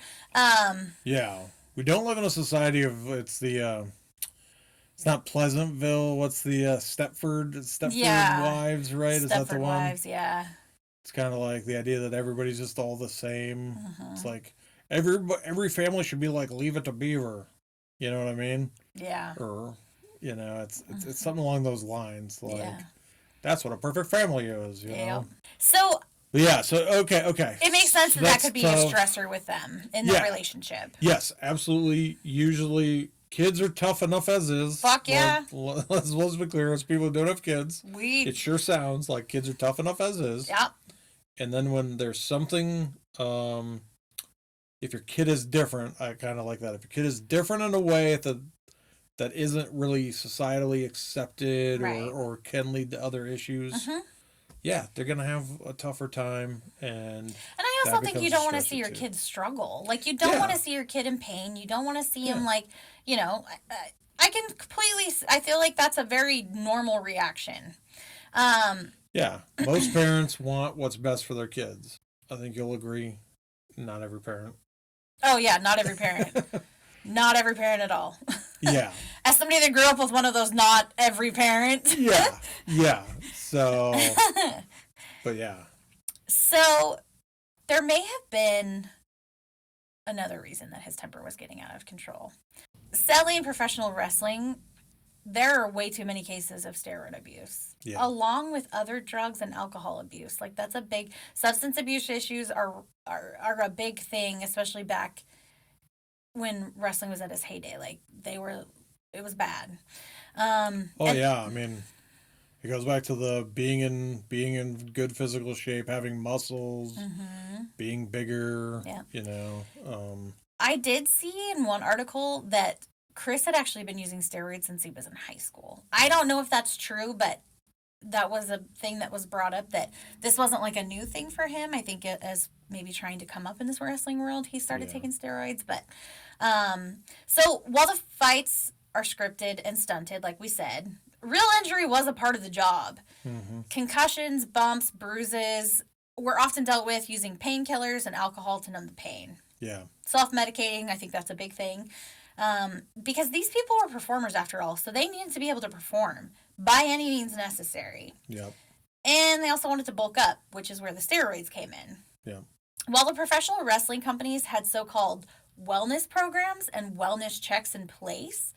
Yeah, we don't live in a society of it's not Pleasantville. What's the Stepford Wives, right? Is that the Stepford one? Wives, yeah. It's kind of like the idea that everybody's just all the same. It's like every family should be like Leave It to Beaver. You know what I mean? Yeah. Or, you know, it's something along those lines. Like that's what a perfect family is. You know. So. Yeah. So okay. It makes sense so that could be a stressor with them in the relationship. Yes, absolutely. Usually, kids are tough enough as is. Fuck yeah. Let's be clear, as people who don't have kids, it sure sounds like kids are tough enough as is. Yep. And then when there's something, if your kid is different, I kind of like that. If your kid is different in a way that isn't really societally accepted or can lead to other issues, yeah, they're going to have a tougher time. And I also think you don't want to see your kid struggle. Like, you don't want to see your kid in pain. You don't want to see him, like, you know, I feel like that's a very normal reaction. Yeah, most parents want what's best for their kids. I think you'll agree. Not every parent. Oh, yeah, not every parent. Not every parent at all. Yeah. As somebody that grew up with one of those not every parent. Yeah. So, but yeah. So, there may have been another reason that his temper was getting out of control. Sadly, in professional wrestling, there are way too many cases of steroid abuse, along with other drugs and alcohol abuse. Like, that's a big substance abuse issues are a big thing, especially back when wrestling was at its heyday. Like, it was bad. I mean, it goes back to the being in good physical shape, having muscles, being bigger. Yeah. You know. I did see in one article that Chris had actually been using steroids since he was in high school. I don't know if that's true, but that was a thing that was brought up, that this wasn't like a new thing for him. I think as maybe trying to come up in this wrestling world, he started taking steroids. But so while the fights are scripted and stunted, like we said, real injury was a part of the job. Concussions, bumps, bruises were often dealt with using painkillers and alcohol to numb the pain. Yeah. Self-medicating, I think that's a big thing. Because these people were performers after all, so they needed to be able to perform by any means necessary. Yep. And they also wanted to bulk up, which is where the steroids came in. Yeah. While the professional wrestling companies had so-called wellness programs and wellness checks in place,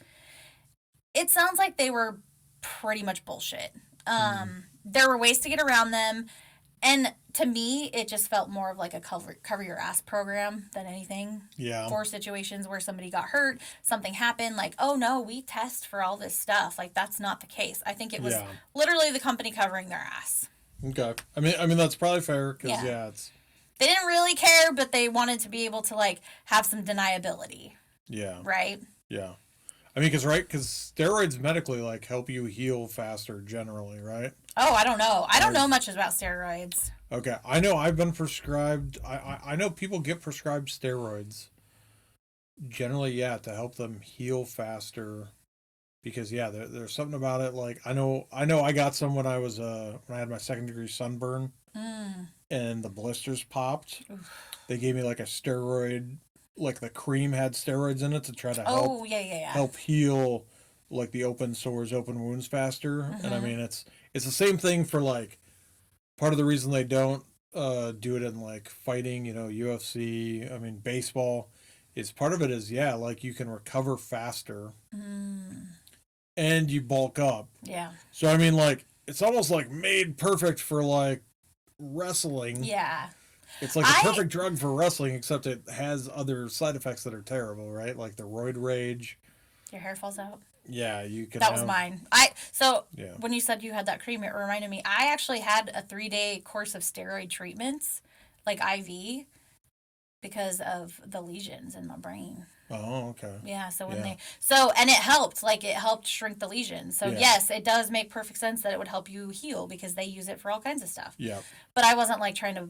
it sounds like they were pretty much bullshit. There were ways to get around them. And to me, it just felt more of like a cover your ass program than anything. Yeah. For situations where somebody got hurt, something happened, like, oh no, we test for all this stuff. Like, that's not the case. I think it was Yeah. literally the company covering their ass. Okay. I mean that's probably fair because Yeah. it's They didn't really care, but they wanted to be able to, like, have some deniability. yeah. Right? Yeah. I mean, because steroids medically like help you heal faster generally, right? Oh, I don't know. I don't know much about steroids. Okay, I know I've been prescribed. I know people get prescribed steroids. Generally, yeah, to help them heal faster. Because yeah, there's something about it. Like I know I got some when I was when I had my second degree sunburn and the blisters popped. They gave me like a steroid, like the cream had steroids in it to try to Oh, yeah. help heal like the open sores, open wounds faster. And I mean it's the same thing for like part of the reason they don't do it in like fighting, UFC. I mean baseball. Is part of it is yeah, like you can recover faster and you bulk up. Yeah. So I mean, like it's almost like made perfect for like wrestling. Yeah. It's like the perfect drug for wrestling, except it has other side effects that are terrible, right? Like the roid rage. Your hair falls out. Yeah, you can. That was mine. Yeah. When you said you had that cream, it reminded me. I actually had a 3-day course of steroid treatments, like IV, because of the lesions in my brain. Oh, okay. Yeah, so Yeah. and it helped, like it helped shrink the lesions. So Yeah. yes, it does make perfect sense that it would help you heal because they use it for all kinds of stuff. Yeah. But I wasn't like trying to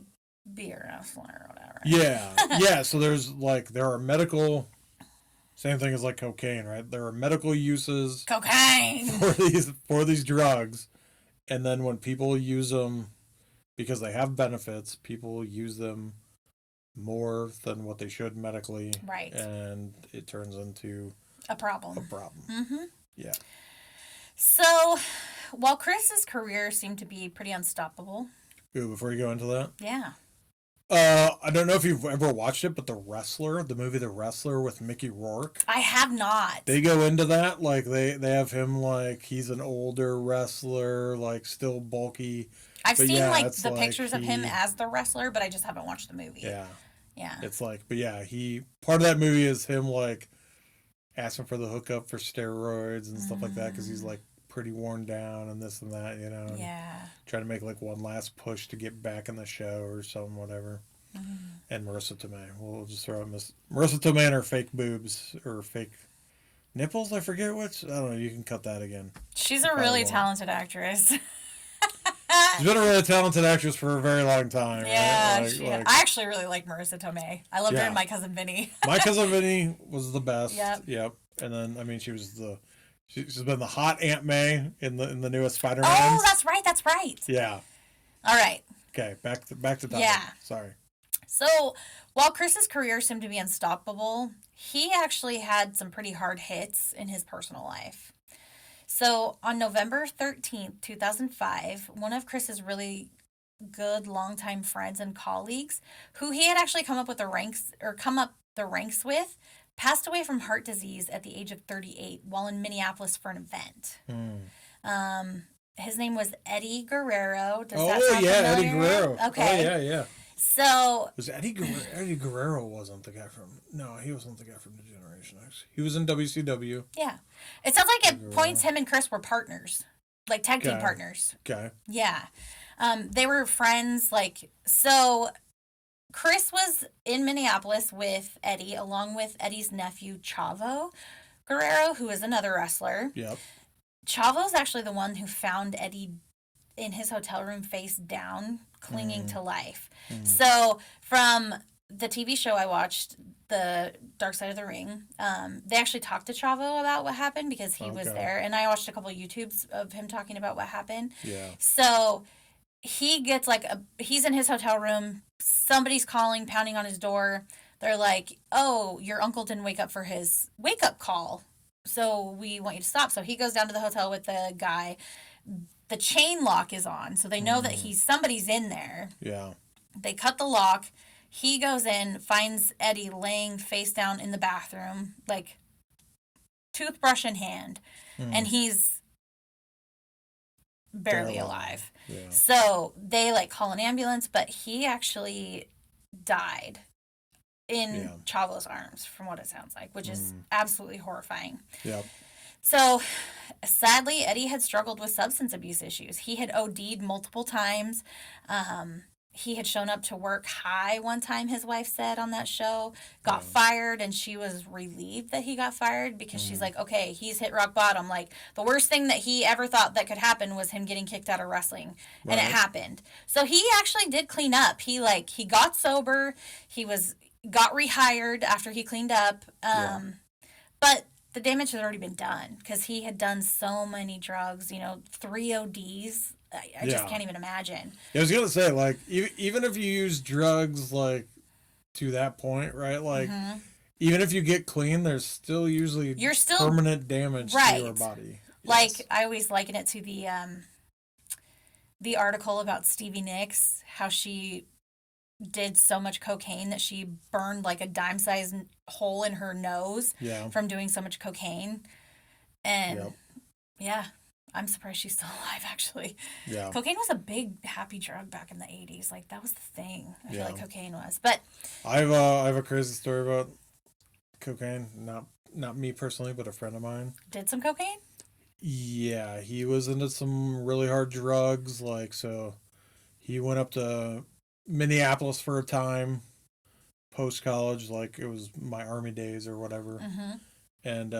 be a wrestler or whatever. Yeah. Yeah. So there are medical. Same thing as like cocaine, right? There are medical uses Cocaine. for these drugs, and then when people use them because they have benefits, people use them more than what they should medically. Right. And it turns into a problem. Mm-hmm. Yeah. So, while Chris's career seemed to be pretty unstoppable. Ooh, before you go into that? Yeah. I don't know if you've ever watched it, but the movie The Wrestler with Mickey Rourke. I have not. They go into that, like they have him like he's an older wrestler, like still bulky. I've But seen yeah, like it's the like pictures of him as the wrestler, but I just haven't watched the movie. Yeah. Yeah. It's like, but yeah, part of that movie is him like asking for the hookup for steroids and stuff like that because he's like pretty worn down and this and that, and Yeah. trying to make like one last push to get back in the show or something, whatever. And Marissa Tomei, we'll just throw out Marissa Tomei and her fake boobs or fake nipples. I forget which. I don't know. You can cut that again. She's a really talented actress. She's been a really talented actress for a very long time. Yeah, right? I actually really like Marissa Tomei. I loved her in My Cousin Vinny. My Cousin Vinny was the best. Yep. And then I mean, she's been the hot Aunt May in the newest Spider-Man. Oh, that's right. Yeah. All right. Okay, back to topic. Yeah. Sorry. So, while Chris's career seemed to be unstoppable, he actually had some pretty hard hits in his personal life. So, on November 13th, 2005, one of Chris's really good longtime friends and colleagues, who he had actually come up the ranks with, passed away from heart disease at the age of 38 while in Minneapolis for an event. His name was Eddie Guerrero. Does that sound familiar? Eddie Guerrero. Okay. Oh, yeah. So was Eddie Guerrero wasn't the guy from he wasn't the guy from the Generation X. He was in WCW. Yeah, it sounds like it points him and Chris were partners, like tag team partners. Okay. Yeah, they were friends. So Chris was in Minneapolis with Eddie, along with Eddie's nephew Chavo Guerrero, who is another wrestler. Yep. Chavo's actually the one who found Eddie in his hotel room face down, clinging to life. So from the TV show I watched, The Dark Side of the Ring, they actually talked to Chavo about what happened because he was there. And I watched a couple of YouTubes of him talking about what happened. Yeah. So he gets he's in his hotel room. Somebody's calling, pounding on his door. They're like, oh, your uncle didn't wake up for his wake-up call. So we want you to stop. So he goes down to the hotel with the guy. The chain lock is on, so they know that somebody's in there. Yeah. They cut the lock. He goes in, finds Eddie laying face down in the bathroom, like toothbrush in hand, and he's barely alive. Yeah. So they like call an ambulance, but he actually died in Chavo's arms, from what it sounds like, which is absolutely horrifying. Yep. So sadly, Eddie had struggled with substance abuse issues. He had OD'd multiple times. He had shown up to work high one time, his wife said on that show, got fired, and she was relieved that he got fired because she's like, okay, he's hit rock bottom. Like, the worst thing that he ever thought that could happen was him getting kicked out of wrestling. Right. And it happened. So he actually did clean up. He got sober. Got rehired after he cleaned up. But the damage had already been done because he had done so many drugs, 3 ODs. I just can't even imagine. Yeah, I was gonna say, like, even if you use drugs, like, to that point, right? Like, even if you get clean, there's still usually permanent damage to your body. Like, I always liken it to the article about Stevie Nicks, how she did so much cocaine that she burned like a dime-sized hole in her nose from doing so much cocaine. And I'm surprised she's still alive, actually. Yeah. Cocaine was a big happy drug back in the 80s. Like, that was the thing. I feel like cocaine was. But I have a crazy story about cocaine. Not me personally, but a friend of mine. Did some cocaine? Yeah, he was into some really hard drugs. Like, so he went up to Minneapolis for a time, post-college. Like, it was my Army days or whatever. And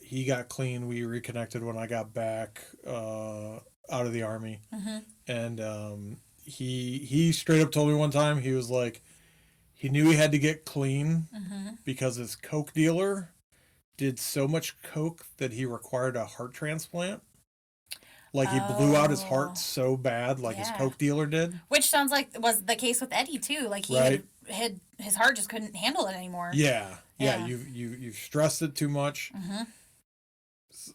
he got clean. We reconnected when I got back out of the Army. And he straight up told me one time, he was like, he knew he had to get clean because his coke dealer did so much coke that he required a heart transplant. Like, he blew out his heart so bad, like his coke dealer did. Which sounds like was the case with Eddie too. Like, he had his heart just couldn't handle it anymore. Yeah. You've stressed it too much.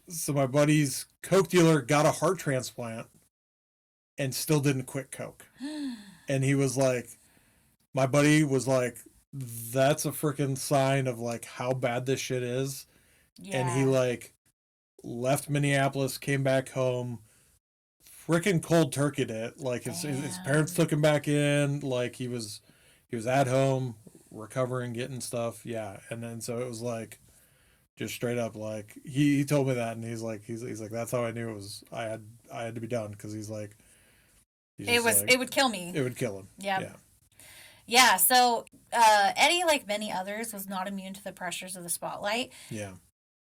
So my buddy's coke dealer got a heart transplant and still didn't quit coke. And he was like, my buddy was like, that's a freaking sign of like how bad this shit is. And he like left Minneapolis, came back home, freaking cold turkeyed it. Like, his parents took him back in. Like, he was at home, recovering, getting stuff. Yeah. And then so it was like just straight up, like, he told me that, and he's like that's how I knew it was I had to be done, because he's like it would kill me. It would kill him. Yeah. So Eddie, like many others, was not immune to the pressures of the spotlight.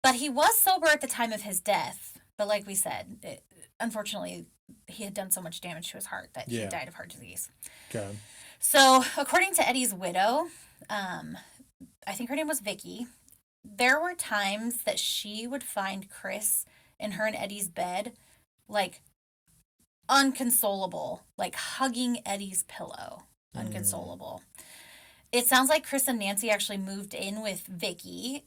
But he was sober at the time of his death. But like we said, unfortunately, he had done so much damage to his heart that he died of heart disease. Okay. So, according to Eddie's widow, I think her name was Vicky, there were times that she would find Chris in her and Eddie's bed, like, unconsolable, like hugging Eddie's pillow, unconsolable. It sounds like Chris and Nancy actually moved in with Vicky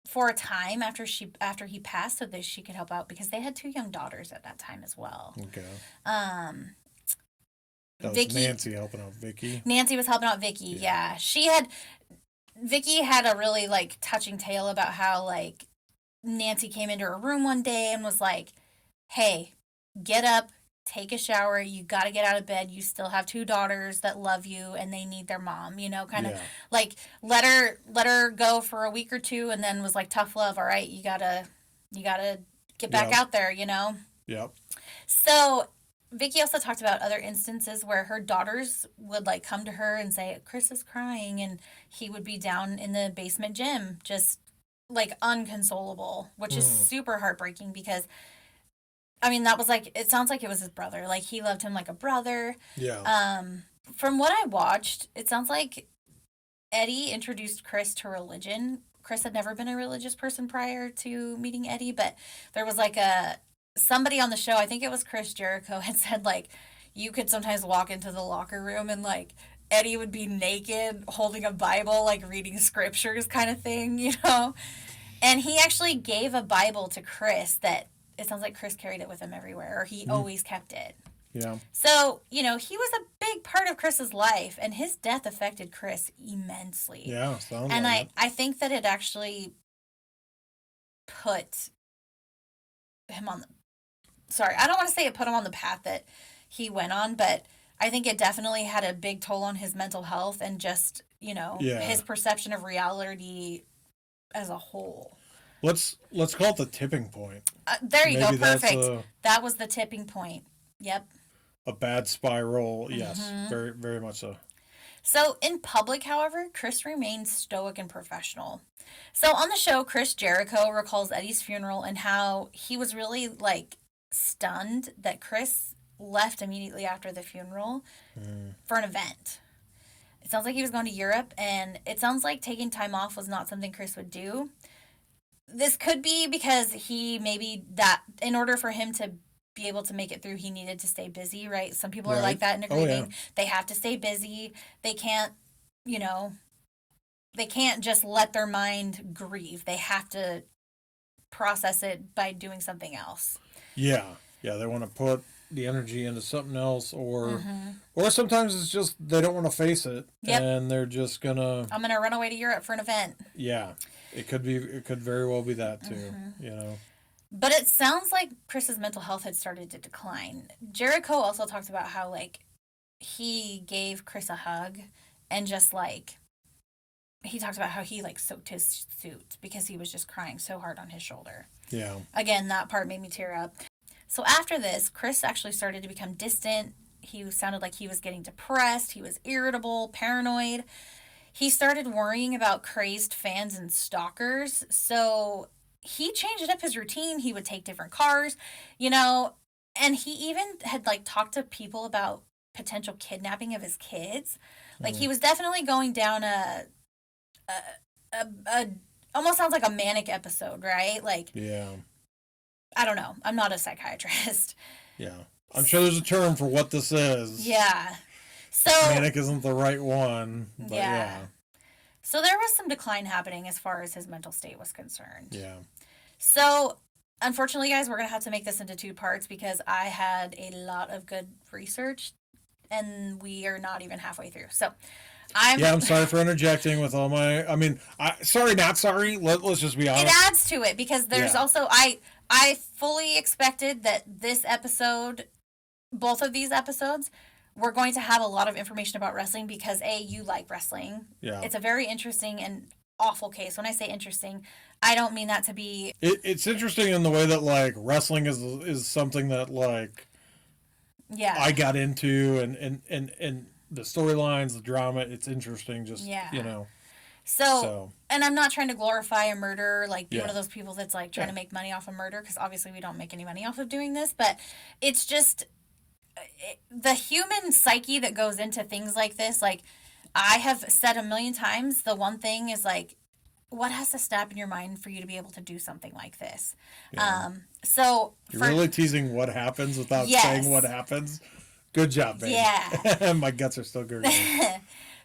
for a time after he passed, so that she could help out, because they had 2 young daughters at that time as well. Okay. That was Nancy helping out Vicky. Nancy was helping out Vicky. Yeah. Vicky had a really like touching tale about how like Nancy came into her room one day and was like, "Hey, get up, take a shower. You got to get out of bed. You still have 2 daughters that love you and they need their mom," kind of like let her go for a week or 2, and then was like, "Tough love. All right, you got to get back out there, Yep. So Vicky also talked about other instances where her daughters would like come to her and say, "Chris is crying," and he would be down in the basement gym, just like unconsolable, which is super heartbreaking, because I mean, that was like, it sounds like it was his brother. Like, he loved him like a brother. Yeah. From what I watched, it sounds like Eddie introduced Chris to religion. Chris had never been a religious person prior to meeting Eddie, but there was like somebody on the show, I think it was Chris Jericho, had said like, you could sometimes walk into the locker room and like Eddie would be naked holding a Bible, like reading scriptures kind of thing, And he actually gave a Bible to Chris that it sounds like Chris carried it with him everywhere, or he always kept it. Yeah. So, he was a big part of Chris's life, and his death affected Chris immensely. Yeah, sounds and like I think that it actually put him on sorry, I don't want to say it put him on the path that he went on, but I think it definitely had a big toll on his mental health and just, Yeah. his perception of reality as a whole. Let's call it the tipping point. There you go. Maybe that's Perfect. That was the tipping point. Yep. a bad spiral. Yes, very very much so. So, in public, however, Chris remained stoic and professional. So, on the show, Chris Jericho recalls Eddie's funeral and how he was really like stunned that Chris left immediately after the funeral for an event. It sounds like he was going to Europe, and it sounds like taking time off was not something Chris would do. This could be because he maybe that in order for him to be able to make it through, he needed to stay busy, right? Some people are like Right. that in a Oh yeah. grieving. They have to stay busy. They can't, you know, they can't just let their mind grieve. They have to process it by doing something else. Yeah. Yeah. They want to put the energy into something else, Mm-hmm. or sometimes it's just they don't want to face it, Yep. and they're just gonna. I'm gonna run away to Europe for an event. Yeah. It could be. It could very well be that too. You know. But it sounds like Chris's mental health had started to decline. Jericho also talks about how like he gave Chris a hug and just like he talked about how he like soaked his suit because he was just crying so hard on his shoulder. Yeah. Again, that part made me tear up. So after this, Chris actually started to become distant. He sounded like he was getting depressed. He was irritable, paranoid. He started worrying about crazed fans and stalkers. So he changed up his routine. He would take different cars, you know, and he even had like talked to people about potential kidnapping of his kids. Like he was definitely going down a almost sounds like a manic episode, right? Like Yeah. I don't know. I'm not a psychiatrist. Yeah. I'm sure there's a term for what this is. Yeah. So Manic isn't the right one, but yeah. So there was some decline happening as far as his mental state was concerned. Yeah. So unfortunately, guys, we're gonna have to make this into two parts because I had a lot of good research and we are not even halfway through. So I'm sorry for interjecting with all my. I mean, sorry, not sorry. Let's just be honest. It adds to it because there's also I fully expected that this episode, both of these episodes, we're going to have a lot of information about wrestling because you like wrestling. Yeah. It's a very interesting and awful case. When I say interesting, I don't mean that to be. It's interesting in the way that like wrestling is something that like. Yeah. I got into and the storylines, the drama. It's interesting. Just you know. So, and I'm not trying to glorify a murder, like be one Yeah. of those people that's like trying to make money off a murder, because obviously we don't make any money off of doing this, but it's just the human psyche that goes into things like this. Like I have said a million times, the one thing is like, what has to snap in your mind for you to be able to do something like this? Yeah. So You're really teasing what happens without saying what happens. Good job, babe. Yeah. My guts are still gurgling.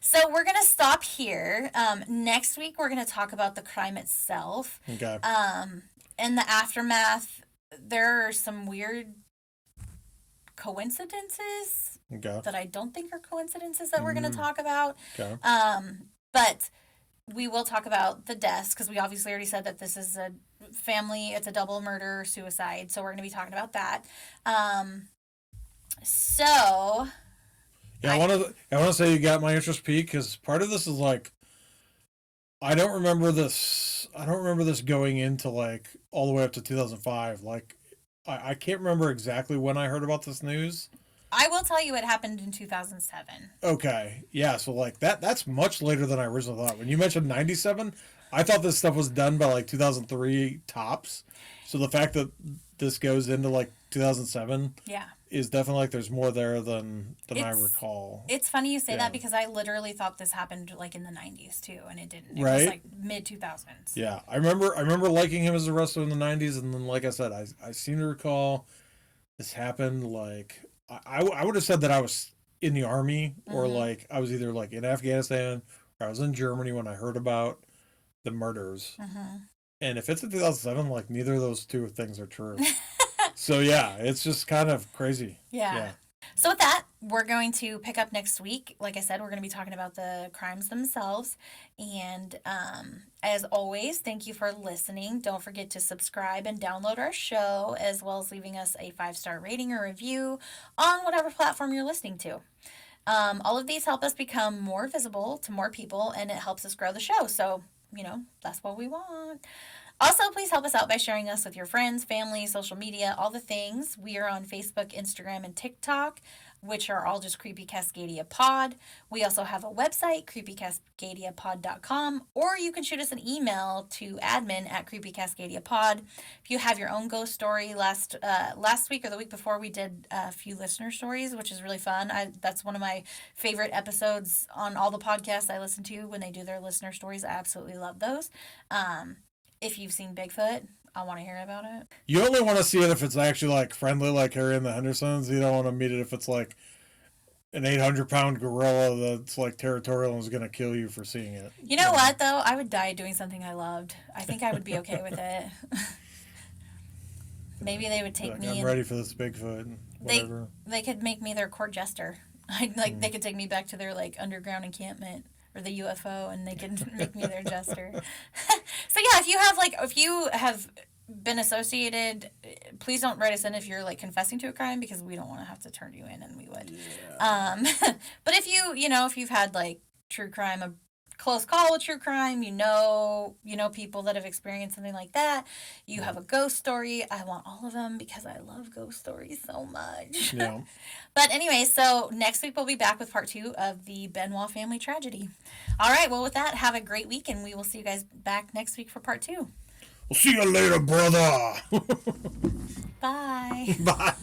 So we're going to stop here. Next week, we're going to talk about the crime itself. Okay. In the aftermath, there are some weird coincidences that I don't think are coincidences that we're going to talk about. Okay. But we will talk about the deaths because we obviously already said that this is a family, it's a double murder suicide. So we're going to be talking about that. So yeah, I want to say you got my interest peaked because part of this is like I don't remember this going into like all the way up to 2005. Like I can't remember exactly when I heard about this news. I will tell you it happened in 2007. Okay. Yeah, so like that's much later than I originally thought. When you mentioned 97, I thought this stuff was done by like 2003 tops. So the fact that this goes into like 2007 is definitely like there's more there than I recall. It's funny you say that because I literally thought this happened like in the 90s too, and it didn't. It right? was like mid 2000s. Yeah, I remember liking him as a wrestler in the 90s, and then like I said, I seem to recall this happened like I would have said that I was in the army or like I was either like in Afghanistan or I was in Germany when I heard about the murders. And if it's in 2007, like neither of those two things are true. So yeah, it's just kind of crazy. Yeah. So with that, we're going to pick up next week. Like I said, we're going to be talking about the crimes themselves. And as always, thank you for listening. Don't forget to subscribe and download our show, as well as leaving us a 5-star rating or review on whatever platform you're listening to. All of these help us become more visible to more people, and it helps us grow the show. So, that's what we want. Also, please help us out by sharing us with your friends, family, social media, all the things. We are on Facebook, Instagram, and TikTok, which are all just Creepy Cascadia Pod. We also have a website, creepycascadiapod.com, or you can shoot us an email to admin@creepycascadiapod. If you have your own ghost story, last week or the week before, we did a few listener stories, which is really fun. That's one of my favorite episodes on all the podcasts I listen to when they do their listener stories. I absolutely love those. If you've seen Bigfoot, I want to hear about it. You only want to see it if it's actually like friendly, like Harry and the Hendersons. You don't want to meet it if it's like an 800-pound gorilla that's like territorial and is going to kill you for seeing it. You know what, though? I would die doing something I loved. I think I would be okay with it. Maybe they would take me. I'm ready for this Bigfoot. Whatever. They could make me their court jester. They could take me back to their like underground encampment. Or the UFO, and they can make me their jester. So yeah, if you have been associated, please don't write us in if you're like confessing to a crime, because we don't want to have to turn you in, and we would. Yeah. But if if you've had like true crime, a close call with true crime, people that have experienced something like that, you have a ghost story, I want all of them because I love ghost stories so much. Yeah. But anyway, so next week we'll be back with part 2 of the Benoit family tragedy. All right, well, with that, have a great week, and we will see you guys back next week for part 2. We'll see you later, brother. Bye. Bye.